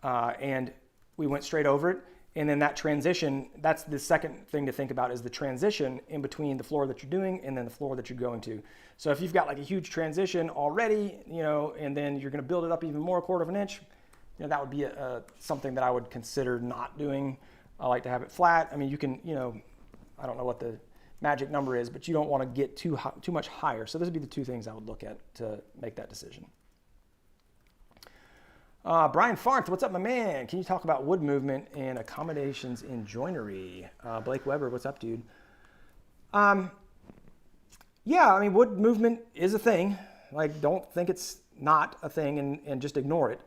And we went straight over it. And then that transition, that's the second thing to think about, is the transition in between the floor that you're doing and then the floor that you're going to. So if you've got like a huge transition already, and then you're going to build it up even more, 1/4 inch, that would be something that I would consider not doing. I like to have it flat. I mean, you can, I don't know what the magic number is, but you don't want to get too much higher. So those would be the two things I would look at to make that decision. Brian Farth, what's up, my man? Can you talk about wood movement and accommodations in joinery? Blake Weber, what's up, dude? Yeah, I mean, wood movement is a thing. Like, don't think it's not a thing and just ignore it.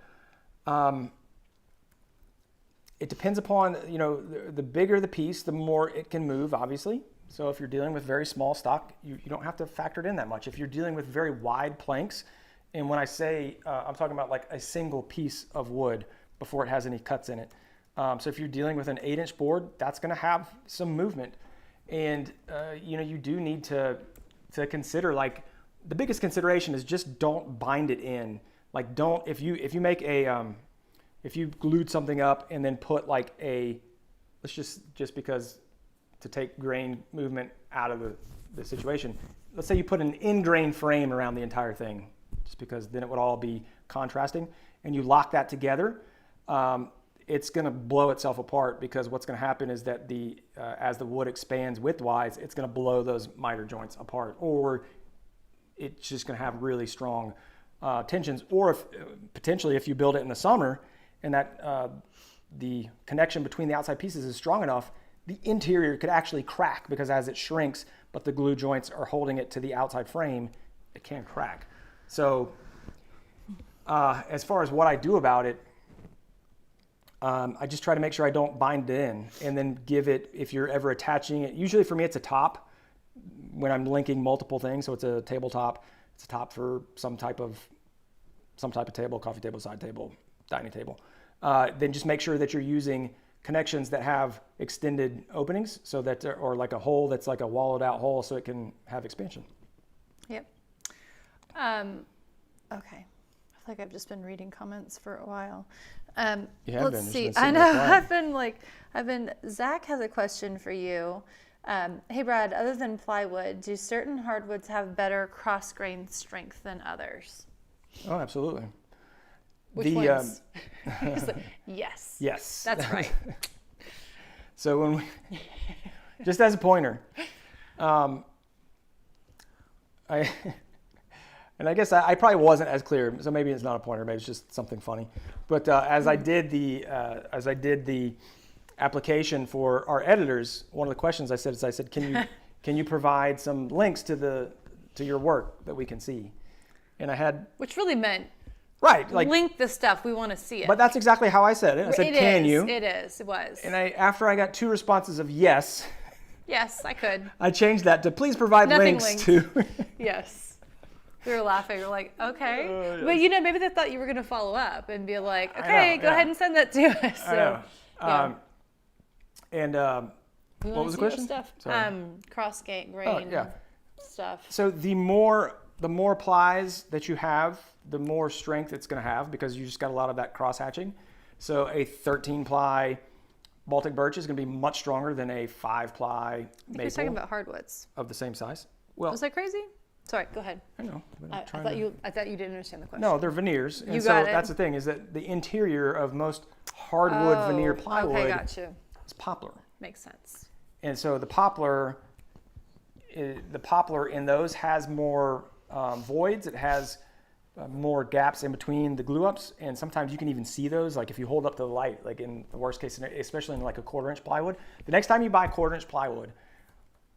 It depends upon, the bigger the piece, the more it can move, obviously. So if you're dealing with very small stock, you don't have to factor it in that much. If you're dealing with very wide planks, and when I say, I'm talking about like a single piece of wood before it has any cuts in it. So if you're dealing with an 8-inch board, that's going to have some movement. And, you do need to consider, like, the biggest consideration is just don't bind it in. Like, if you make if you glued something up and then put like let's just because to take grain movement out of the situation, let's say you put an in-grain frame around the entire thing, just because then it would all be contrasting, and you lock that together, it's going to blow itself apart, because what's going to happen is that as the wood expands widthwise, it's going to blow those miter joints apart, or it's just going to have really strong tensions. Or potentially if you build it in the summer and that the connection between the outside pieces is strong enough, the interior could actually crack, because as it shrinks but the glue joints are holding it to the outside frame, it can crack. So as far as what I do about it, I just try to make sure I don't bind it in, and then give it, if you're ever attaching it, usually for me it's a top when I'm linking multiple things. So it's a tabletop. It's a top for some type of table, coffee table, side table, dining table. Then just make sure that you're using connections that have extended openings, so that, or like a hole that's like a wallowed out hole, so it can have expansion. Yep. Okay. I feel like I've just been reading comments for a while. You have let's been. see. I know. Zach has a question for you. Hey Brad, other than plywood, do certain hardwoods have better cross-grain strength than others? Oh, absolutely. Which ones? He's like, yes. Yes. That's right. So when we, just as a pointer, I guess I probably wasn't as clear, so maybe it's not a pointer, maybe it's just something funny. But as I did the application for our editors, one of the questions I said, can you provide some links to your work that we can see? And I had, which really meant right, like link the stuff, we want to see it. But that's exactly how I said it. I said, can you? It was. And after I got 2 responses of yes. Yes, I could. I changed that to please provide links to. Yes. We were laughing. We were like, okay. Yes. But maybe they thought you were going to follow up and be like, okay, go ahead and send that to us. So, I know. What was the question? Cross-grain stuff. So the more plies that you have, the more strength it's going to have because you just got a lot of that cross-hatching. So a 13-ply Baltic birch is going to be much stronger than a 5-ply maple. You're talking about hardwoods. Of the same size. Well, was that crazy? Sorry, go ahead. I know. I thought you didn't understand the question. No, they're veneers. And you got it. That's the thing is that the interior of most hardwood veneer plywood is poplar. Makes sense. And so the poplar in those has more voids. It has more gaps in between the glue ups, and sometimes you can even see those. Like if you hold up to the light, like in the worst case scenario, especially in like a 1/4-inch plywood. The next time you buy 1/4-inch plywood,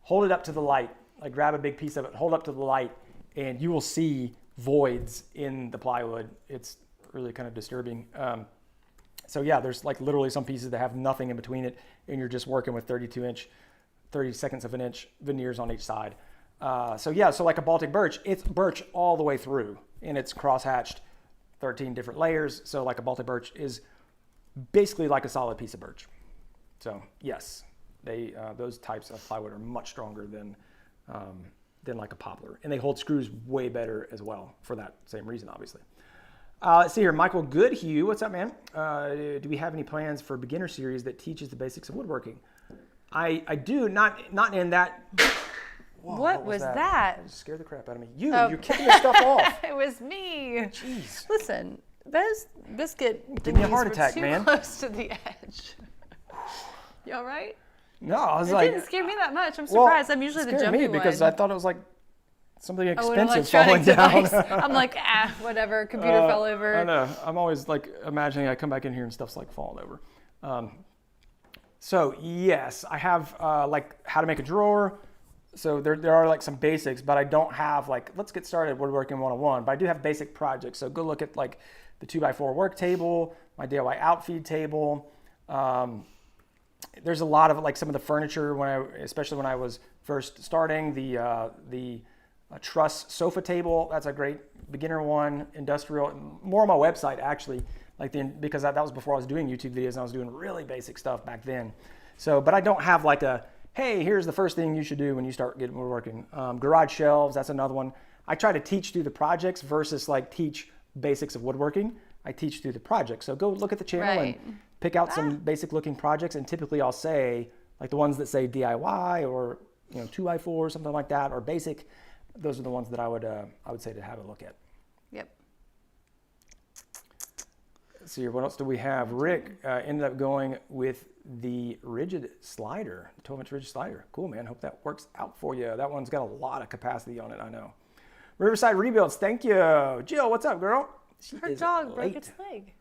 hold it up to the light. Like grab a big piece of it, hold up to the light, and you will see voids in the plywood. It's really kind of disturbing. So yeah, there's like literally some pieces that have nothing in between it, and you're just working with 32-inch, 30/2 of an inch veneers on each side. So like a Baltic birch, it's birch all the way through, and it's cross-hatched 13 different layers. So like a Baltic birch is basically like a solid piece of birch. So yes, those types of plywood are much stronger than like a poplar, and they hold screws way better as well for that same reason, obviously. Let's see here, Michael Goodhue, what's up, man? Do we have any plans for a beginner series that teaches the basics of woodworking? I do, not in that. Whoa, what was that? It scared the crap out of me. You're kicking the stuff off. It was me. Jeez. Listen, biscuit. Give me a heart attack, man. Close to the edge. You all right? No, I was it like. It didn't scare me that much. I'm surprised. I'm usually the jumpy me because one. I thought it was like something expensive falling device. down. I'm like, whatever. Computer fell over. I know. I'm always like imagining I come back in here and stuff's like falling over. So yes, I have like how to make a drawer. So there are like some basics, but I don't have like, let's get started woodworking 101. But I do have basic projects. So go look at like the 2x4 work table, my DIY outfeed table. There's a lot of like some of the furniture especially when I was first starting, the truss sofa table. That's a great beginner one, industrial, more on my website actually, because that was before I was doing YouTube videos and I was doing really basic stuff back then. So, but I don't have like hey, here's the first thing you should do when you start getting woodworking. Garage shelves, that's another one. I try to teach through the projects versus like teach basics of woodworking. I teach through the project. So go look at the channel and pick out some basic looking projects, and typically I'll say like the ones that say DIY or 2x4 or something like that, or basic. Those are the ones that I would say to have a look at. Yep. Let's see here, what else do we have? Rick ended up going with the rigid slider, the 12-inch rigid slider. Cool, man. Hope that works out for you. That one's got a lot of capacity on it, I know. Riverside Rebuilds, thank you. Jill, what's up, girl? Her dog broke its leg.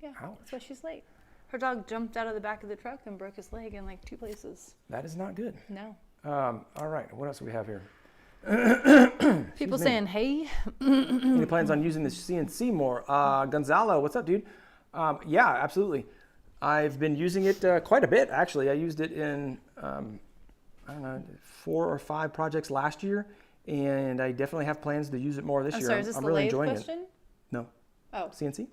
Yeah, Ouch. That's why she's late. Her dog jumped out of the back of the truck and broke his leg in like 2 places. That is not good. No. All right, what else do we have here? People saying, hey. Any plans on using the CNC more? Gonzalo, what's up, dude? Yeah, absolutely. I've been using it quite a bit, actually. I used it in, 4 or 5 projects last year, and I definitely have plans to use it more this year. Sorry, is this I'm the really lathe enjoying question? it. No. Oh. CNC?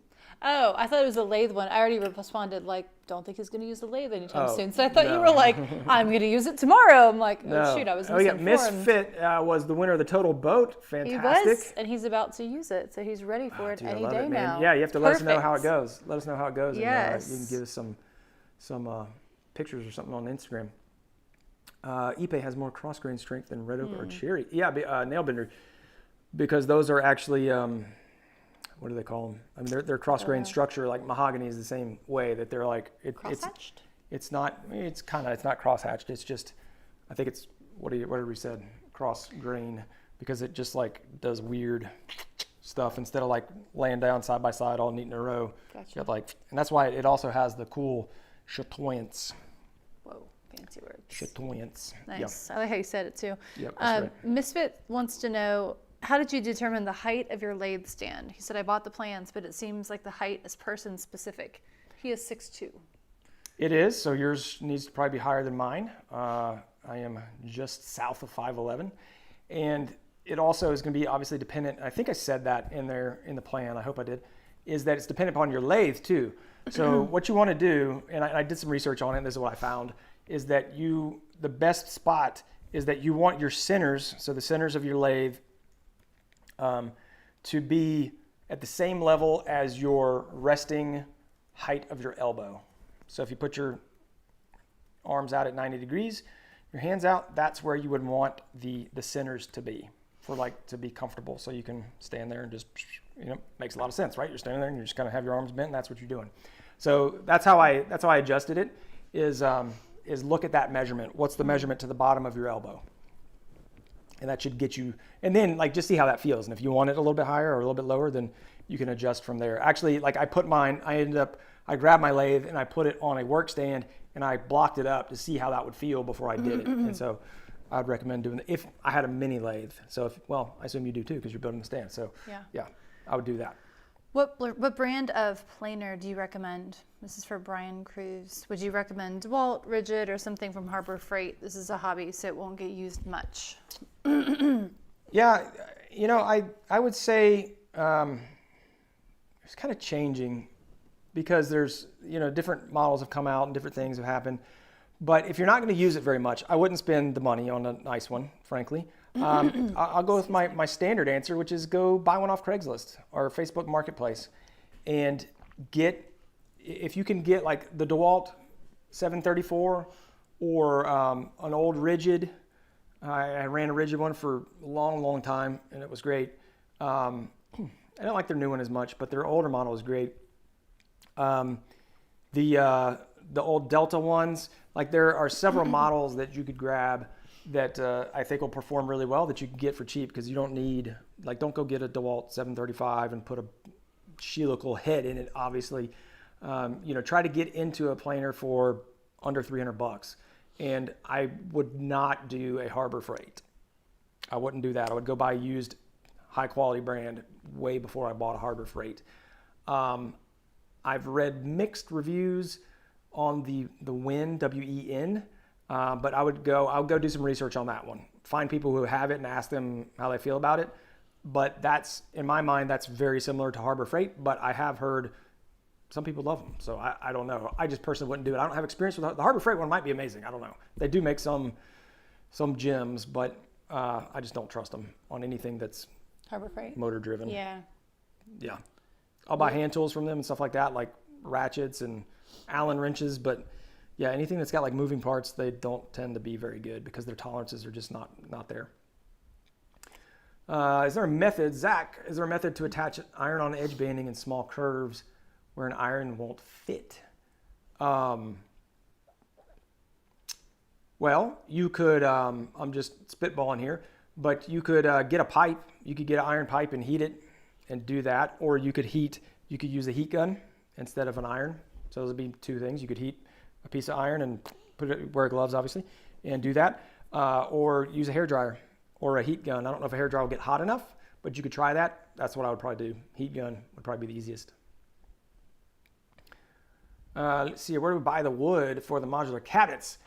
Oh, I thought it was the lathe one. I already responded like, don't think he's going to use the lathe anytime soon. So I thought you were like, I'm going to use it tomorrow. I'm like, shoot, I was misinformed. Misfit was the winner of the Total Boat. Fantastic. He was, and he's about to use it. So he's ready for it any day now. Yeah, you have to let us know how it goes. Let us know how it goes. Yes. And you can give us some pictures or something on Instagram. Ipe has more cross grain strength than red oak or cherry. Yeah, nail bender, because those are actually what do they call them? I mean, their cross grain structure, like mahogany, is the same way that they're like Crosshatched? It's not cross hatched. It's just, I think it's what did we said, cross grain, because it just like does weird stuff instead of like laying down side by side all neat in a row. Gotcha. You have like, and that's why it also has the cool chatoyance. Whoa, fancy words. Chatoyance. Nice. I like how you said it too. Yep, that's right. Misfit wants to know, how did you determine the height of your lathe stand? He said, I bought the plans, but it seems like the height is person specific. He is 6'2". It is, so yours needs to probably be higher than mine. I am just south of 5'11", and it also is going to be obviously dependent. I think I said that in the plan. I hope I did. Is that it's dependent upon your lathe too. So what you want to do, and I did some research on it, and this is what I found, is that the best spot is that you want your centers, so the centers of your lathe, to be at the same level as your resting height of your elbow. So if you put your arms out at 90 degrees, your hands out, that's where you would want the centers to be, to be comfortable, so you can stand there and just, makes a lot of sense, right? You're standing there and you're just kind of have your arms bent, and that's what you're doing. So that's how I adjusted it, is look at that measurement. What's the measurement to the bottom of your elbow? And that should get you, and then like just see how that feels. And if you want it a little bit higher or a little bit lower, then you can adjust from there. Actually, like I grabbed my lathe and I put it on a work stand and I blocked it up to see how that would feel before I did it. And so I'd recommend doing it if I had a mini lathe. So I assume you do too, because you're building the stand. So yeah, I would do that. What brand of planer do you recommend? This is for Brian Cruz. Would you recommend DeWalt, Rigid, or something from Harbor Freight? This is a hobby, so it won't get used much. Yeah, I would say it's kind of changing, because there's, different models have come out and different things have happened. But if you're not going to use it very much, I wouldn't spend the money on a nice one, frankly. I'll go with my standard answer, which is go buy one off Craigslist or Facebook Marketplace, and if you can get like the DeWalt 734 or an old Rigid. I ran a Rigid one for a long time, and it was great. I don't like their new one as much, but their older model is great. The old Delta ones, like there are several models that you could grab that I think will perform really well that you can get for cheap, because you don't need, don't go get a DeWalt 735 and put a helical head in it, obviously. Try to get into a planer for under $300. And I would not do a Harbor Freight. I wouldn't do that. I would go buy a used high quality brand way before I bought a Harbor Freight. I've read mixed reviews on the Wen, W-E-N, but I'll go do some research on that one. Find people who have it and ask them how they feel about it. But in my mind, that's very similar to Harbor Freight, but I have heard some people love them, so I don't know. I just personally wouldn't do it. I don't have experience with the Harbor Freight one. Might be amazing. I don't know. They do make some gems, but I just don't trust them on anything that's Harbor Freight, motor driven. Yeah. I'll buy hand tools from them and stuff like that, like ratchets and Allen wrenches. But yeah, anything that's got like moving parts, they don't tend to be very good because their tolerances are just not there. Is there a method, Zach? Is there a method to attach iron on edge banding in small curves where an iron won't fit? Well, you could, I'm just spitballing here, but you could get a pipe. You could get an iron pipe and heat it and do that. Or you could use a heat gun instead of an iron. So those would be two things. You could heat a piece of iron and wear gloves, obviously, and do that. Or use a hairdryer or a heat gun. I don't know if a hairdryer will get hot enough, but you could try that. That's what I would probably do. Heat gun would probably be the easiest. Let's see, where do we buy the wood for the modular cabinets?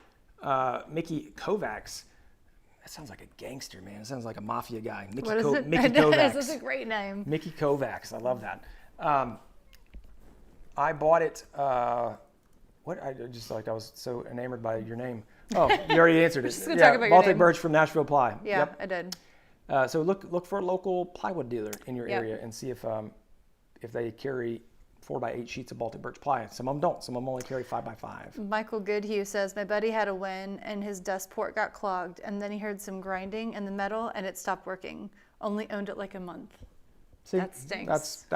Mickey Kovacs. That sounds like a gangster, man. It sounds like a mafia guy. Mickey Kovacs. This is a great name. Mickey Kovacs. I love that. I bought it. I was so enamored by your name. Oh, you already answered it. Just gonna talk about Baltic your name. Birch from Nashville Ply. Yeah, Yep. I did. So look for a local plywood dealer in your area and see if they carry 4x8 sheets of Baltic birch ply. Some of them don't. Some of them only carry 5x5. Michael Goodhue says, my buddy had a win and his dust port got clogged, and then he heard some grinding in the metal and it stopped working. Only owned it like a month. See, that stinks.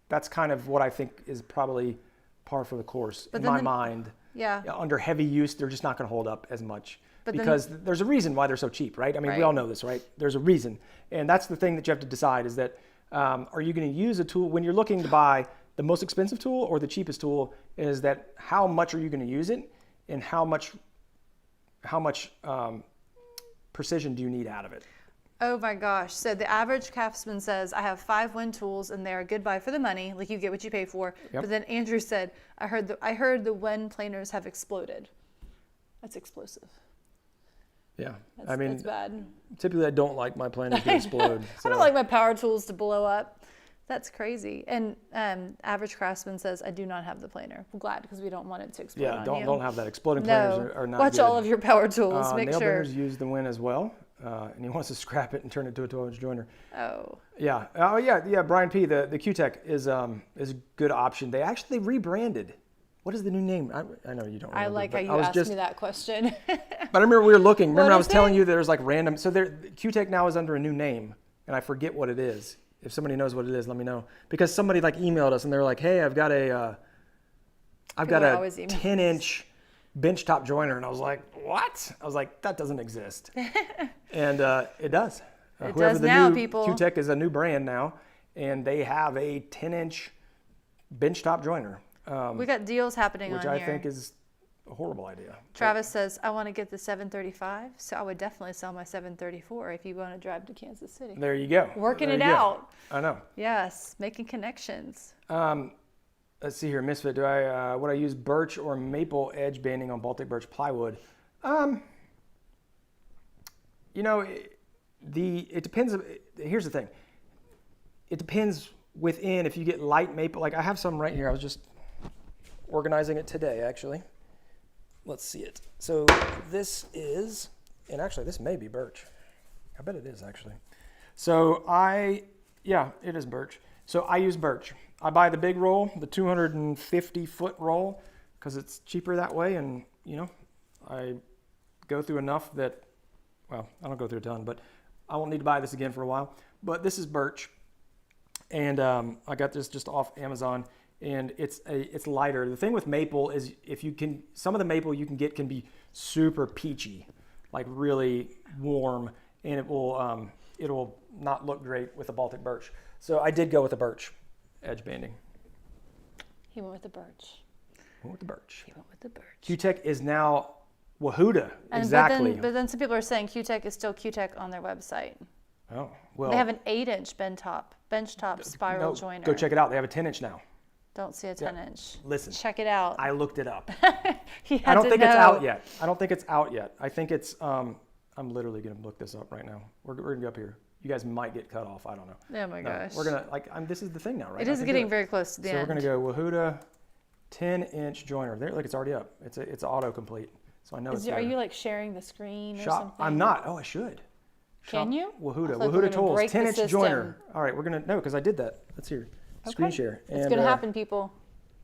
That's kind of what I think is probably par for the course in my mind. Yeah. Under heavy use, they're just not going to hold up as much. But because there's a reason why they're so cheap, right? I mean, we all know this, right? There's a reason. And that's the thing that you have to decide is that are you going to use a tool when you're looking to buy the most expensive tool or the cheapest tool, is that how much are you going to use it and how much precision do you need out of it? Oh my gosh. So the average craftsman says, I have 5 wind tools and they're a good buy for the money. Like you get what you pay for. Yep. But then Andrew said, I heard the wind planers have exploded. That's explosive. Yeah. That's bad. Typically I don't like my planers to explode. I don't like my power tools to blow up. That's crazy. And average craftsman says, I do not have the planer. I'm glad because we don't want it to explode on you. Don't have that. Exploding planers are not Watch good. all of your power tools. Make nail sure. benders use the wind as well. And he wants to scrap it and turn it to a 12-inch joiner. Oh. Yeah. Oh, yeah. Brian P. The Q-Tech is a good option. They actually rebranded. What is the new name? I know you don't remember. I like how you asked me that question. But I remember we were looking. Remember I was telling you there's like random. So Q-Tech now is under a new name, and I forget what it is. If somebody knows what it is, let me know. Because somebody like emailed us and they were like, "Hey, I've got a 10-inch benchtop joiner," and I was like, "What?" I was like, "That doesn't exist," and it does. It does now, people. Q-Tech is a new brand now, and they have a 10-inch benchtop joiner. We got deals happening on which here. I think is a horrible idea. Travis says, I want to get the 735, so I would definitely sell my 734 if you want to drive to Kansas City. There you go. Working it out. I know. Yes, making connections. Let's see here, Misfit. Would I use birch or maple edge banding on Baltic birch plywood? It depends. Here's the thing. It depends within if you get light maple. Like I have some right here. I was just organizing it today, actually. Let's see it. So this is, and actually this may be birch. I bet it is actually. So it is birch. So I use birch. I buy the big roll, the 250-foot roll, because it's cheaper that way, and I go through enough that, well, I don't go through a ton, but I won't need to buy this again for a while. But this is birch, and I got this just off Amazon, and it's lighter. The thing with maple is some of the maple you can get can be super peachy, like really warm, and it'll not look great with a Baltic birch. So I did go with the birch edge banding. He went with the birch. He went with the birch. Q-Tech is now Wahuda. Exactly. But then some people are saying Q-Tech is still Q-Tech on their website. Oh, well. They have an 8-inch benchtop spiral joiner. Go check it out. They have a 10-inch now. Don't see a 10-inch. Listen. Check it out. I looked it up. I don't think it's out yet. I think it's, I'm literally going to look this up right now. We're going to go up here. You guys might get cut off. I don't know. Oh my gosh. We're going to, this is the thing now, right? It is getting very close to the end. So we're going to go Wahuda 10-inch joiner. There, look, it's already up. It's autocomplete. So I know it's there. Are you like sharing the screen or something? I'm not. Oh, I should. Can you? Wahuda tools, 10-inch joiner. All right, we're going to, no, because I did that. Let's hear. Screen share. It's going to happen, people.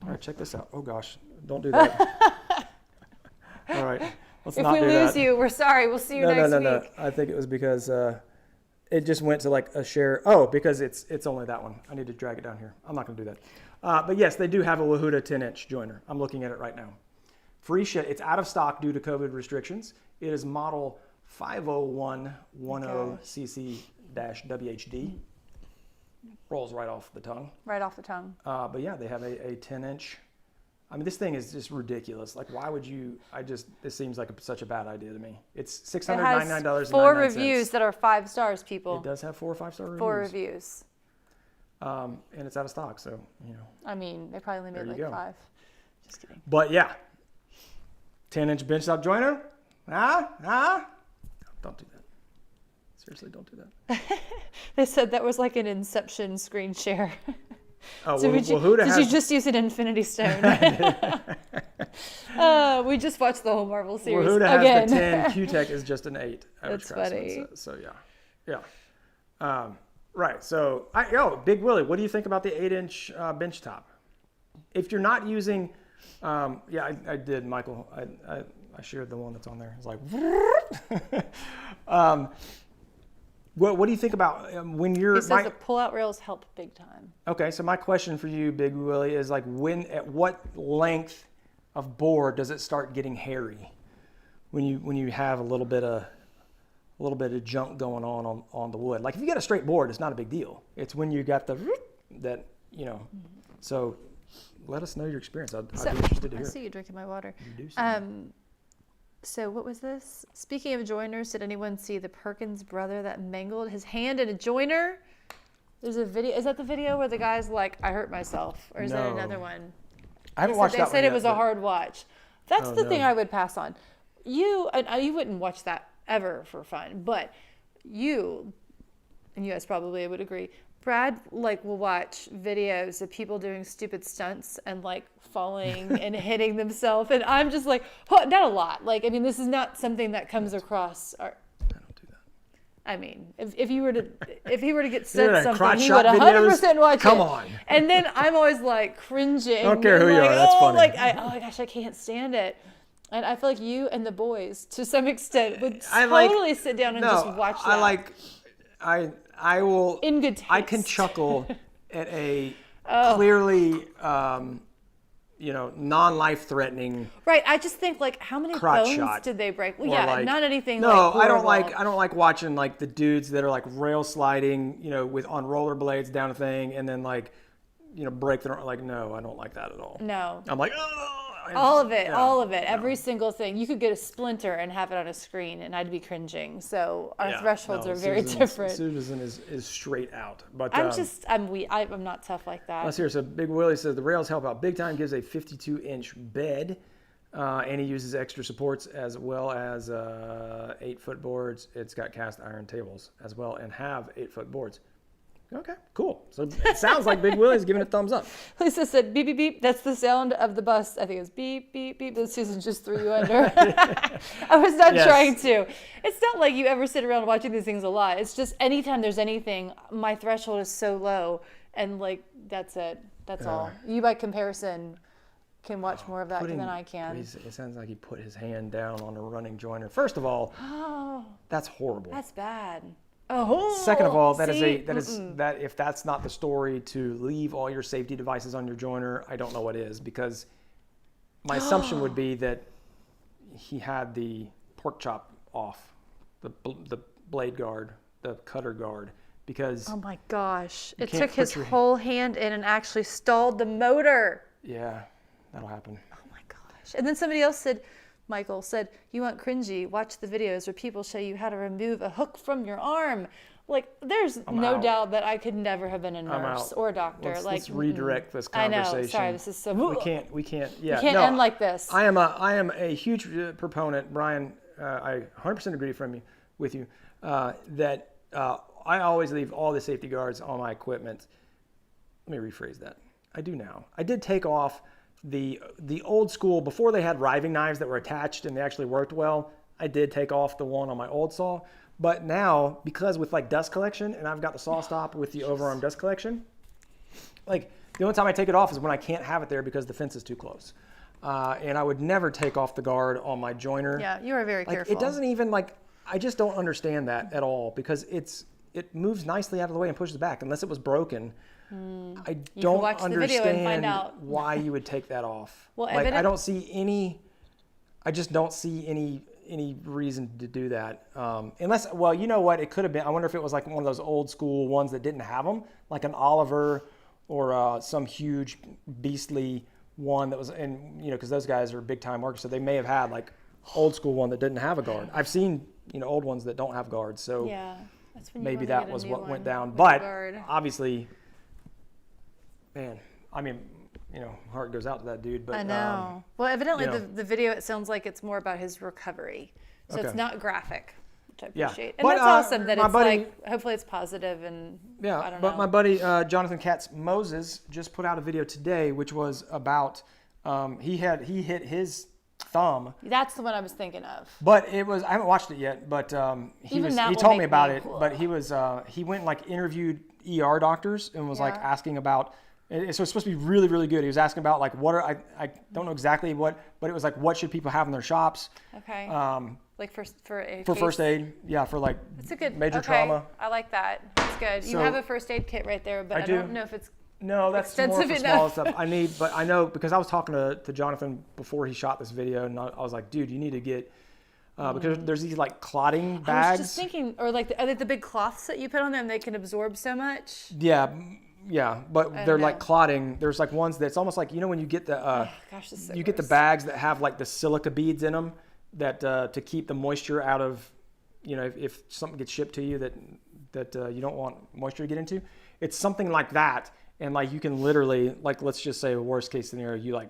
All right, check this out. Oh gosh, don't do that. All right, let's not do that. If we lose you, we're sorry. We'll see you next week. No. I think it was because it just went to like a share. Oh, because it's only that one. I need to drag it down here. I'm not going to do that. But yes, they do have a Wahuda 10-inch joiner. I'm looking at it right now. Free ship. It's out of stock due to COVID restrictions. It is model 50110cc-WHD. Rolls right off the tongue. Right off the tongue. But yeah, they have a 10-inch. I mean, this thing is just ridiculous. Like, why would you? This seems like such a bad idea to me. It's $699.99. It has 4 reviews that are 5 stars, people. It does have 4 or 5-star reviews. 4 reviews. And it's out of stock, so I mean, they probably only made like 5. Just kidding. But yeah, 10-inch benchtop joiner. Don't do that. Seriously, don't do that. They said that was like an Inception screen share. Oh, so did you just use an Infinity Stone? We just watched the whole Marvel series Wahuda again. has the 10. Q-Tech is just an 8. That's funny. So yeah. Right. So Big Willie, what do you think about the 8-inch bench top? if you're not using, I did, Michael. I shared the one that's on there. It's like, what do you think about when you're? He says the pull-out rails help big time. Okay, so my question for you, Big Willie, is like at what length of board does it start getting hairy? When you have a little bit of junk going on the wood. Like if you got a straight board, it's not a big deal. It's when you got that. So let us know your experience. I'd be interested to hear. I see you drinking my water. You do see So what was this? Speaking of joiners, did anyone see the Perkins brother that mangled his hand in a joiner? There's a video. Is that the video where the guy's like, I hurt myself? Or is that another one? I haven't watched that one They said yet, it was a hard watch. That's the thing no. I would pass on. You wouldn't watch that ever for fun, but you, and you guys probably would agree, Brad will watch videos of people doing stupid stunts and falling and hitting themselves, and I'm just like, not a lot. This is not something that comes across our. I don't do that. I mean, if he were to get sent something, he shot would 100% watch it. Come on. And then I'm always cringing. I don't care who you are. That's funny. Oh my gosh, I can't stand it. And I feel like you and the boys, to some extent, would totally sit down and just watch that. I will. In good taste. I can chuckle at a clearly, non-life threatening. Right. I just think how many bones shot. did they break? Well, Or yeah, not anything. No, I don't horrible. I don't like watching the dudes that are rail sliding, on rollerblades down a thing, and then break their no, I don't like that at all. No. I'm like, all of it, every single thing. You could get a splinter and have it on a screen, and I'd be cringing. So our thresholds are very different. Susan is straight out, but I'm not tough like that. Let's hear. So Big Willie says the rails help out big time. Gives a 52-inch bed, and he uses extra supports as well as 8-foot boards. It's got cast iron tables as well, and have 8-foot boards. Okay, cool. So it sounds like Big Willie's giving it a thumbs up. Lisa said, beep, beep, beep. That's the sound of the bus. I think it was beep, beep, beep. But Susan just threw you under. I was not trying to. It's not like you ever sit around watching these things a lot. It's just anytime there's anything, my threshold is so low. And that's it. That's all. You, by comparison, can watch more of that than I can. It sounds like he put his hand down on a running joiner. First of all, that's horrible. That's bad. Oh, second of all, if that's not the story to leave all your safety devices on your joiner, I don't know what is, because my assumption would be that he had the pork chop off, the blade guard, the cutter guard, because oh my gosh, it took his whole hand in and actually stalled the motor. Yeah, that'll happen. Oh my gosh. And then somebody else said, Michael said, you want cringy, watch the videos where people show you how to remove a hook from your arm. There's no doubt that I could never have been a nurse or a doctor. Let's redirect this conversation. I know, sorry, this is so... We can't, yeah. We can't end like this. I am a huge proponent, Brian, I 100% agree with you, that I always leave all the safety guards on my equipment. Let me rephrase that. I do now. I did take off the old school, before they had riving knives that were attached and they actually worked well. I did take off the one on my old saw, but now, because with dust collection, and I've got the saw stop with the overarm dust collection, the only time I take it off is when I can't have it there because the fence is too close. And I would never take off the guard on my joiner. Yeah, you are very careful. It doesn't even I just don't understand that at all, because it moves nicely out of the way and pushes back unless it was broken. I don't understand why you would take that off. Well, I don't see I just don't see any reason to do that. Unless, well, you know what? It could have been, I wonder if it was one of those old school ones that didn't have them, like an Oliver or some huge beastly one that was, and because those guys are big time workers, so they may have had old school one that didn't have a guard. I've seen, old ones that don't have guards, so yeah, that's when maybe that was what went down. But obviously, man, heart goes out to that dude. But I know. Well, evidently the video, it sounds like it's more about his recovery. So it's not graphic, which I appreciate. And that's awesome that it's hopefully it's positive and I don't know. But my buddy Jonathan Katz Moses just put out a video today, which was about, he hit his thumb. That's the one I was thinking of. But I haven't watched it yet, but he told me about it. But he went interviewed ER doctors and was asking about And so it's supposed to be really, really good. He was asking about like I don't know exactly what, but it was like what should people have in their shops? Okay. Like for for first aid, yeah, for like it's a good major trauma. I like that. That's good. You have a first aid kit right there, but I don't know if it's no, that's more for small stuff. But I know because I was talking to Jonathan before he shot this video, and I was like, dude, you need to get because there's these like clotting bags. I was just thinking, or like are they the big cloths that you put on them? They can absorb so much. Yeah, but they're like clotting. There's like ones that's almost like when you get the get the bags that have like the silica beads in them that to keep the moisture out of if something gets shipped to you that you don't want moisture to get into. It's something like that, and like you can literally like let's just say a worst case scenario, you like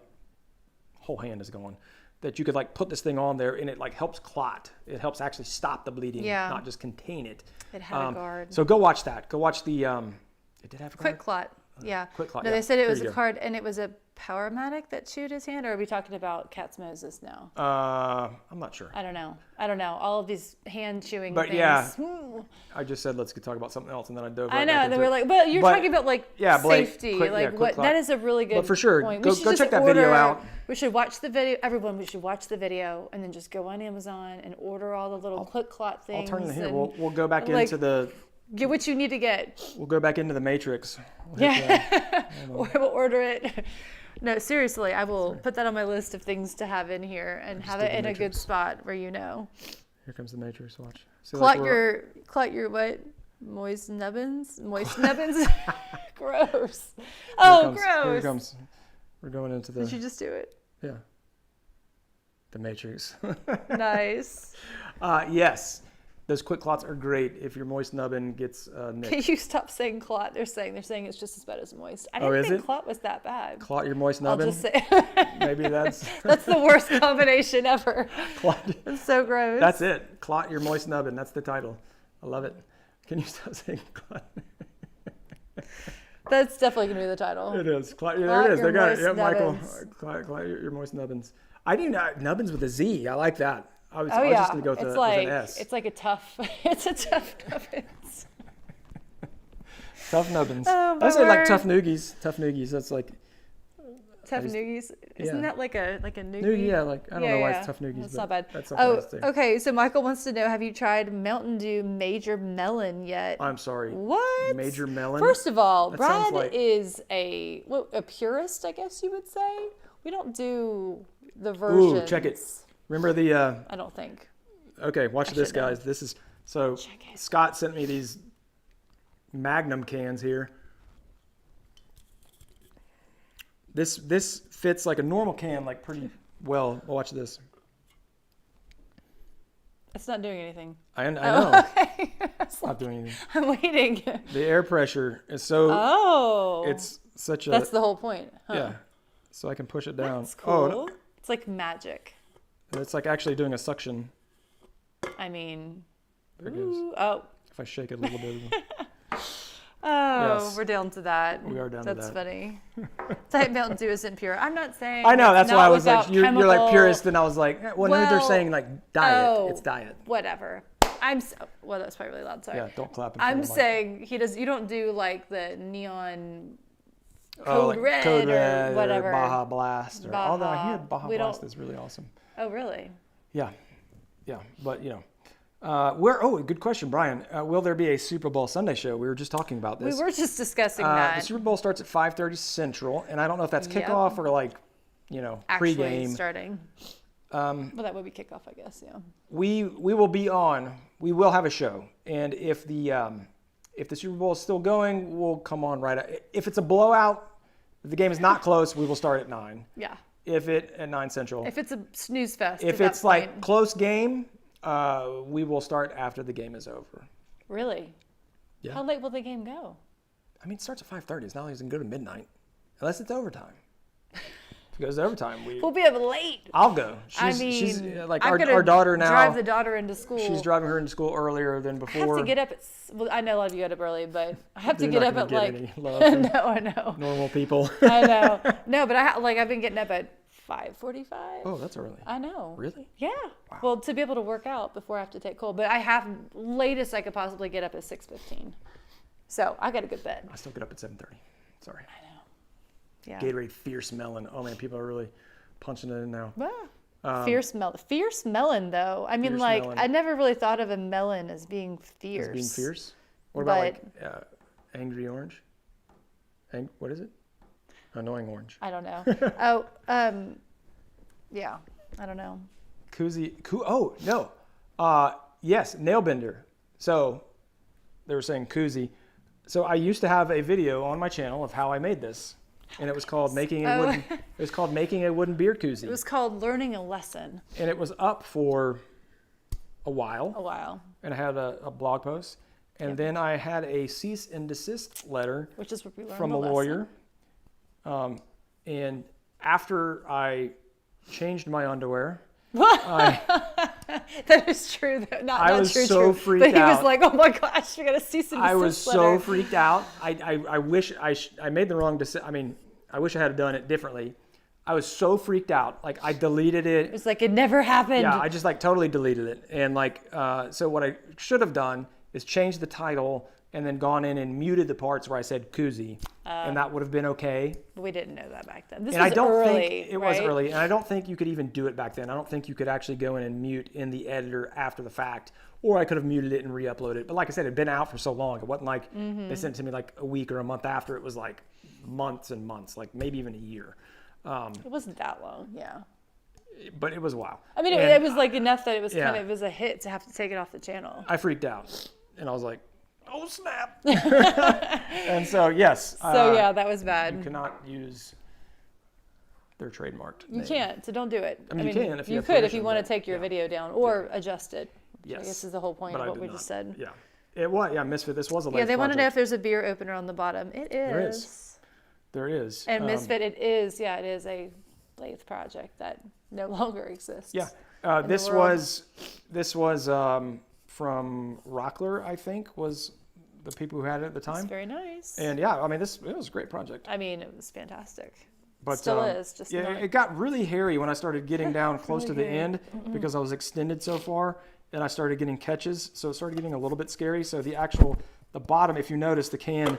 whole hand is going. That you could like put this thing on there and it like helps clot. It helps actually stop the bleeding, not just contain it. It had a guard. So go watch that. Go watch the. It did have a card? Quick Clot. Yeah. Quick Clot. No, they said it was a card, and it was a Powermatic that chewed his hand, or are we talking about Cat's Moses now? I'm not sure. I don't know. All of these hand chewing but things. Yeah, I just said let's talk about something else, and then I dove. I know, and then we're like, but you're talking about like safety, quick what? Clot. That is a really good. But for sure, point. go check that video out. We should watch the video. Everyone, we should watch the video, and then just go on Amazon and order all the little Quick Clot things. I'll turn it here. We'll go back into the. Get what you need to get. We'll go back into the Matrix. We'll order it. No, seriously, I will put that on my list of things to have in here and have it in a good spot where Here comes the Matrix. Watch. Clot your what? Moist Nubbinz? Moist Nubbinz? Gross. Gross. Here it comes. We're going into the. Did you just do it? Yeah. The Matrix. Nice. Yes. Those Quick Clots are great if your moist nubbin gets nicked. Can you stop saying clot? They're saying it's just as bad as moist. I didn't think clot was that bad. Clot your moist nubbin? I'll just say. Maybe that's... That's the worst combination ever. Clot. It's so gross. That's it. Clot your moist nubbin. That's the title. I love it. Can you stop saying clot? That's definitely going to be the title. It is. There it is. They got it. Yeah, Michael. Clot your moist nubbins. I do not... Nubbins with a Z. I like that. I was just going to go with an S. It's like a tough, it's a tough nubbins. Tough nubbins. Oh, I say like tough noogies. Tough noogies. That's like. Tough noogies. Isn't that like a noogie? Noogie, yeah. Like I don't know why it's tough noogies. That's not bad. That's okay. So Michael wants to know: have you tried Mountain Dew Major Melon yet? I'm sorry. What? Major Melon. First of all, Brad is a purist, I guess you would say. We don't do the versions. Ooh, check it. Remember the... I don't think. Okay, watch this, guys. This is... So, Scott sent me these Magnum cans here. This fits like a normal can, like pretty well. Watch this. It's not doing anything. I know. Okay. It's not doing anything. I'm waiting. The air pressure is so... Oh. It's such a... That's the whole point. Huh? Yeah. So I can push it down. That's cool. It's like magic. It's like actually doing a suction. I mean, there it goes. Oh. If I shake it a little bit. Yes. We're down to that. We are down to that. That's funny. Type Mountain Dew isn't pure. I'm not saying. I know. That's why I was like, you're like purist, and I was like, well, they're saying like diet. It's diet. Whatever. Well, that's probably really loud. Sorry. Yeah, don't clap. I'm saying you don't do like the neon. Code Red or whatever. Or Baja Blast. Although I hear Baja Blast is really awesome. Oh, really? Yeah. But good question, Brian. Will there be a Super Bowl Sunday show? We were just talking about this. We were just discussing that. The Super Bowl starts at 5:30 Central, and I don't know if that's kickoff or like, actually pregame. Starting. Well, that would be kickoff, I guess. Yeah. We will be on. We will have a show, and if the Super Bowl is still going, we'll come on right. If it's a blowout, if the game is not close, we will start at 9. Yeah. At 9 Central. If it's a snooze fest. If it's like close game, we will start after the game is over. Really? Yeah. How late will the game go? I mean, it starts at 5:30. It's not like it's going to go to midnight, unless it's overtime. If it goes to overtime, we'll be up late. I'll go. She's like our daughter now. Drive the daughter into school. She's driving her into school earlier than before. I have to get up I know a lot of you get up early, but I have to get up at like. Any love no, I know. Normal people. I know. No, but I've been getting up at 5:45. Oh, that's early. I know. Really? Yeah. Wow. Well, to be able to work out before I have to take cold, but latest I could possibly get up at 6:15. So I got a good bed. I still get up at 7:30. Sorry. I know. Yeah. Gatorade Fierce Melon. Oh man, people are really punching it in now. Fierce melon, though. I mean, Fierce like, melon. I never really thought of a melon as being fierce. As being fierce? What about But- like Angry Orange? What is it? Annoying Orange. I don't know. Yeah, I don't know. Oh, no. Yes, Nail Bender. So they were saying koozie. So I used to have a video on my channel of how I made this. And it was called making a wooden. It was called making a wooden beer koozie. It was called Learning a Lesson. And it was up for a while. A while. And I had a blog post. And then I had a cease and desist letter Which is what we learned from a lawyer. And after I changed my underwear, That is true. I was so freaked But he was out. like, "Oh my gosh, you're gonna cease and desist." I was letter. so freaked out. I wish I made the wrong decision. I mean, I wish I had done it differently. I was so freaked out. Like I deleted it. It was like it never happened. Yeah, I just like totally deleted it. And like, so what I should have done is changed the title and then gone in and muted the parts where I said koozie, and that would have been okay. But we didn't know that back then. This And was I don't early, think it right? was early, and I don't think you could even do it back then. I don't think you could actually go in and mute in the editor after the fact, or I could have muted it and re-uploaded it. But like I said, it had been out for so long. It wasn't like they sent it to me like a week or a month after. It was like months and months, like maybe even a year. It wasn't that long. Yeah. But it was a while. I mean, And it was like enough that it was Yeah. it was a hit to have to take it off the channel. I freaked out, and I was like, "Oh snap!" And so yes. So yeah, that was You bad. cannot use their trademarked You name. can't, so don't do it. I mean, you can if you have could if permission, you want to but- take your yeah. video down or adjust it. Yes. I guess is the whole point But of I what did we not. just said. Yeah. It was. Yeah, Misfit. This was a Yeah, lathe they want to know project. if there's a beer opener on the bottom. It is. There is. There is. And Misfit, it is. Yeah, it is a lathe project that no longer exists. Yeah. the This world. was from Rockler, I think, was the people who had it at the It's time. very nice. And yeah, I mean, it was a great project. I mean, it was fantastic. But Still is, just yeah, not- it got really hairy when I started getting down close to the hairy. end because I was extended so far, and I started getting catches, so it started getting a little bit scary. So the bottom, if you notice, the can,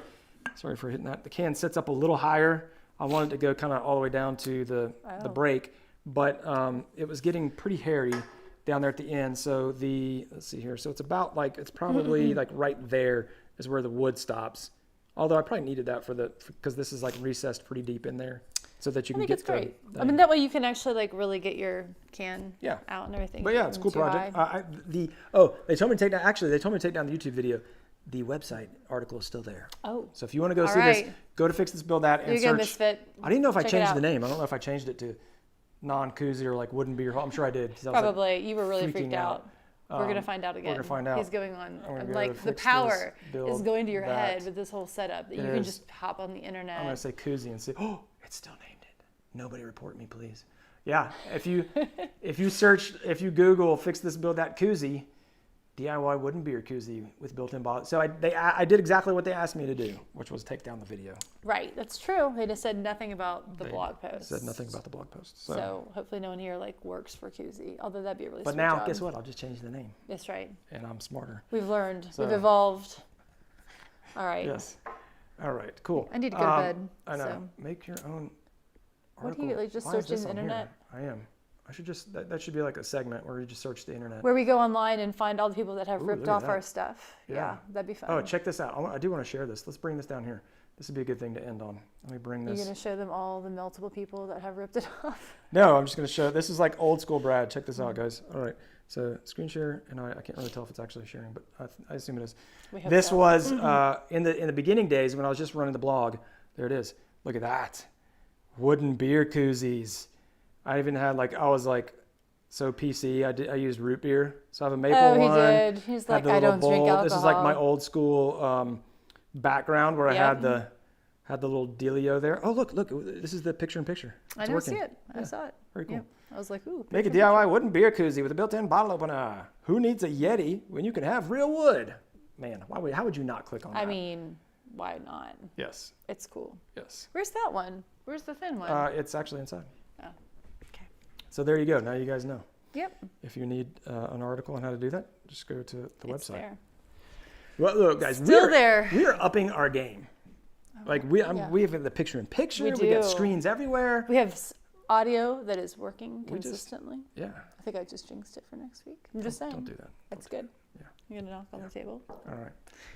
sorry for hitting that, the can sits up a little higher. I wanted to go kind of all the way down to the break, but it was getting pretty hairy down there at the end. So let's see here. So it's about like, it's probably like right there is where the wood stops. Although I probably needed that because this is like recessed pretty deep in there, so that you I can think get it's great. the I mean, that way you can actually like really get your can Yeah. out and everything. But yeah, it's a cool too project. high. They told me to take down. Actually, they told me to take down the YouTube video. The website article is still there. Oh. So if you want to go All see this, right. go to Fix This Build That and Here you go, search. Misfit. I didn't know if I Check it changed out. the name. I don't know if I changed it to non-koozie or like wooden beer. I'm sure I did. 'Cause I was, like, Probably. You were really freaking freaked out. We're going to find out again. gonna find out. He's going on. I'm gonna go Like to the Fix power This, Build is going to your That. head with this whole setup that It you can is. just hop on the internet. I'm gonna say koozie and say, oh, it's still named it. Nobody report me, please. Yeah, if you Google Fix This Build That koozie, DIY wooden beer koozie with built-in bottle. So I did exactly what they asked me to do, which was take down the video. Right. That's true. They just said nothing about the They blog post. Said nothing about the blog post. So hopefully no one here like works for koozie. Although that'd be a really But sweet now, job. guess what? I'll just change the name, That's right. and I'm smarter. We've learned. So- We've evolved. All right. Yes. All right. Cool. I need to go to bed, I know. so. Make your own What do article. you, like, just Why is searching this the on here? internet? I am. I should just. That should be like a segment where you just search the internet. Where we go online and find all the people that have Ooh, ripped look at off our that. stuff. Yeah. Yeah, that'd be fun. Oh, check this out. I do want to share this. Let's bring this down here. This would be a good thing to end on. Let me bring You're this. going to show them all the multiple people that have ripped it off. No, I'm just going to show. This is like old school Brad. Check this out, guys. All right. So screen share, and I can't really tell if it's actually sharing, but I assume it is. We hope This so. was in the beginning days when I was just running the blog. There it is. Look at that. Wooden beer koozies. I even had I was like so PC. I used root beer. So I have a maple Oh, he one. did. He's had like, the I little don't drink bowl. alcohol. This is like my old school background where I Yep. had the little dealio there. Oh, look. This is the picture in picture. I It's didn't working. see it. I Yeah. saw it. Very cool. Yep. I was like, ooh. Make a DIY wooden beer koozie with a built-in bottle opener. Who needs a Yeti when you can have real wood? Man, how would you not click on that? I mean, why not? Yes, It's cool. yes. Where's that one? Where's the thin one? It's actually inside. Oh, okay. So there you go. Now you guys know. Yep. If you need an article on how to do that, just go to the It's website. there. Well, look, guys, Still there. We are upping our game. Like we have the picture in picture. We We got do. screens everywhere. We have audio that is working consistently. Yeah. I think I just jinxed it for next week. I'm just saying. Don't do that. That's good. Yeah. You're gonna knock on the table. All right.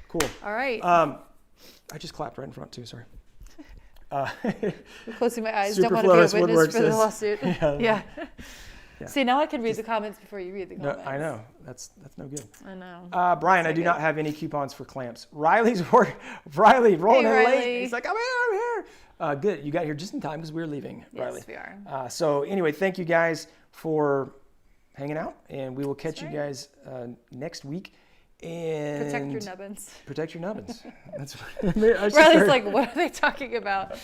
Cool. All right. I just clapped right in front too. Sorry. I'm closing my eyes. Don't want to be Superfluous a witness Woodworks for the says- lawsuit. Yeah. Yeah. See, now I can read the comments before you read the No, comments. I know. That's no good. I know. Brian, I do not have any coupons for clamps. Riley rolling in Riley. late. He's like, I'm here. Good. You got here just in time because we were leaving, Riley. Yes, we are. So anyway, thank you guys for hanging out, and we will catch you guys next week. And Protect your nubbins. Protect your nubbins. That's Riley's like, what are they talking about?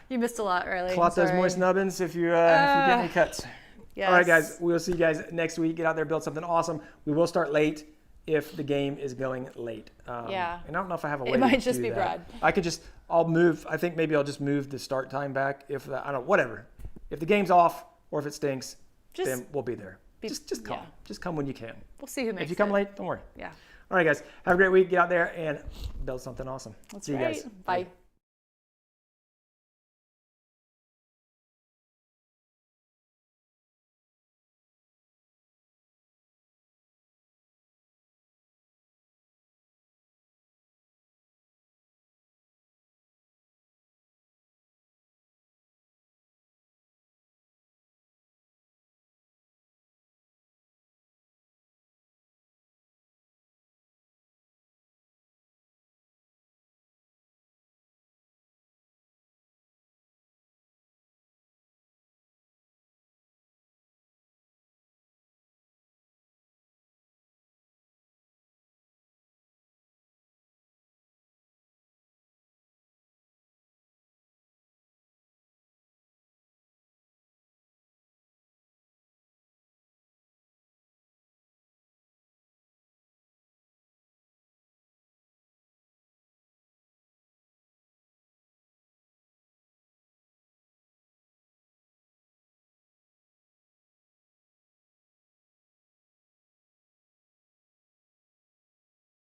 You missed a lot, Riley. Clot those Sorry. moist nubbins if you get any cuts. Yes. All right, guys. We'll see you guys next week. Get out there, build something awesome. We will start late if the game is going late. Yeah. And I don't know if I have a way It might to just do be that. Brad. I'll move. I think maybe I'll just move the start time back. Whatever. If the game's off or if it stinks, then we'll be there. Just come. yeah. Just come when you can. We'll see who makes it. If you come late, don't worry. Yeah. All right, guys. Have a great week. Get out there and build something awesome. That's see you right. guys. Bye.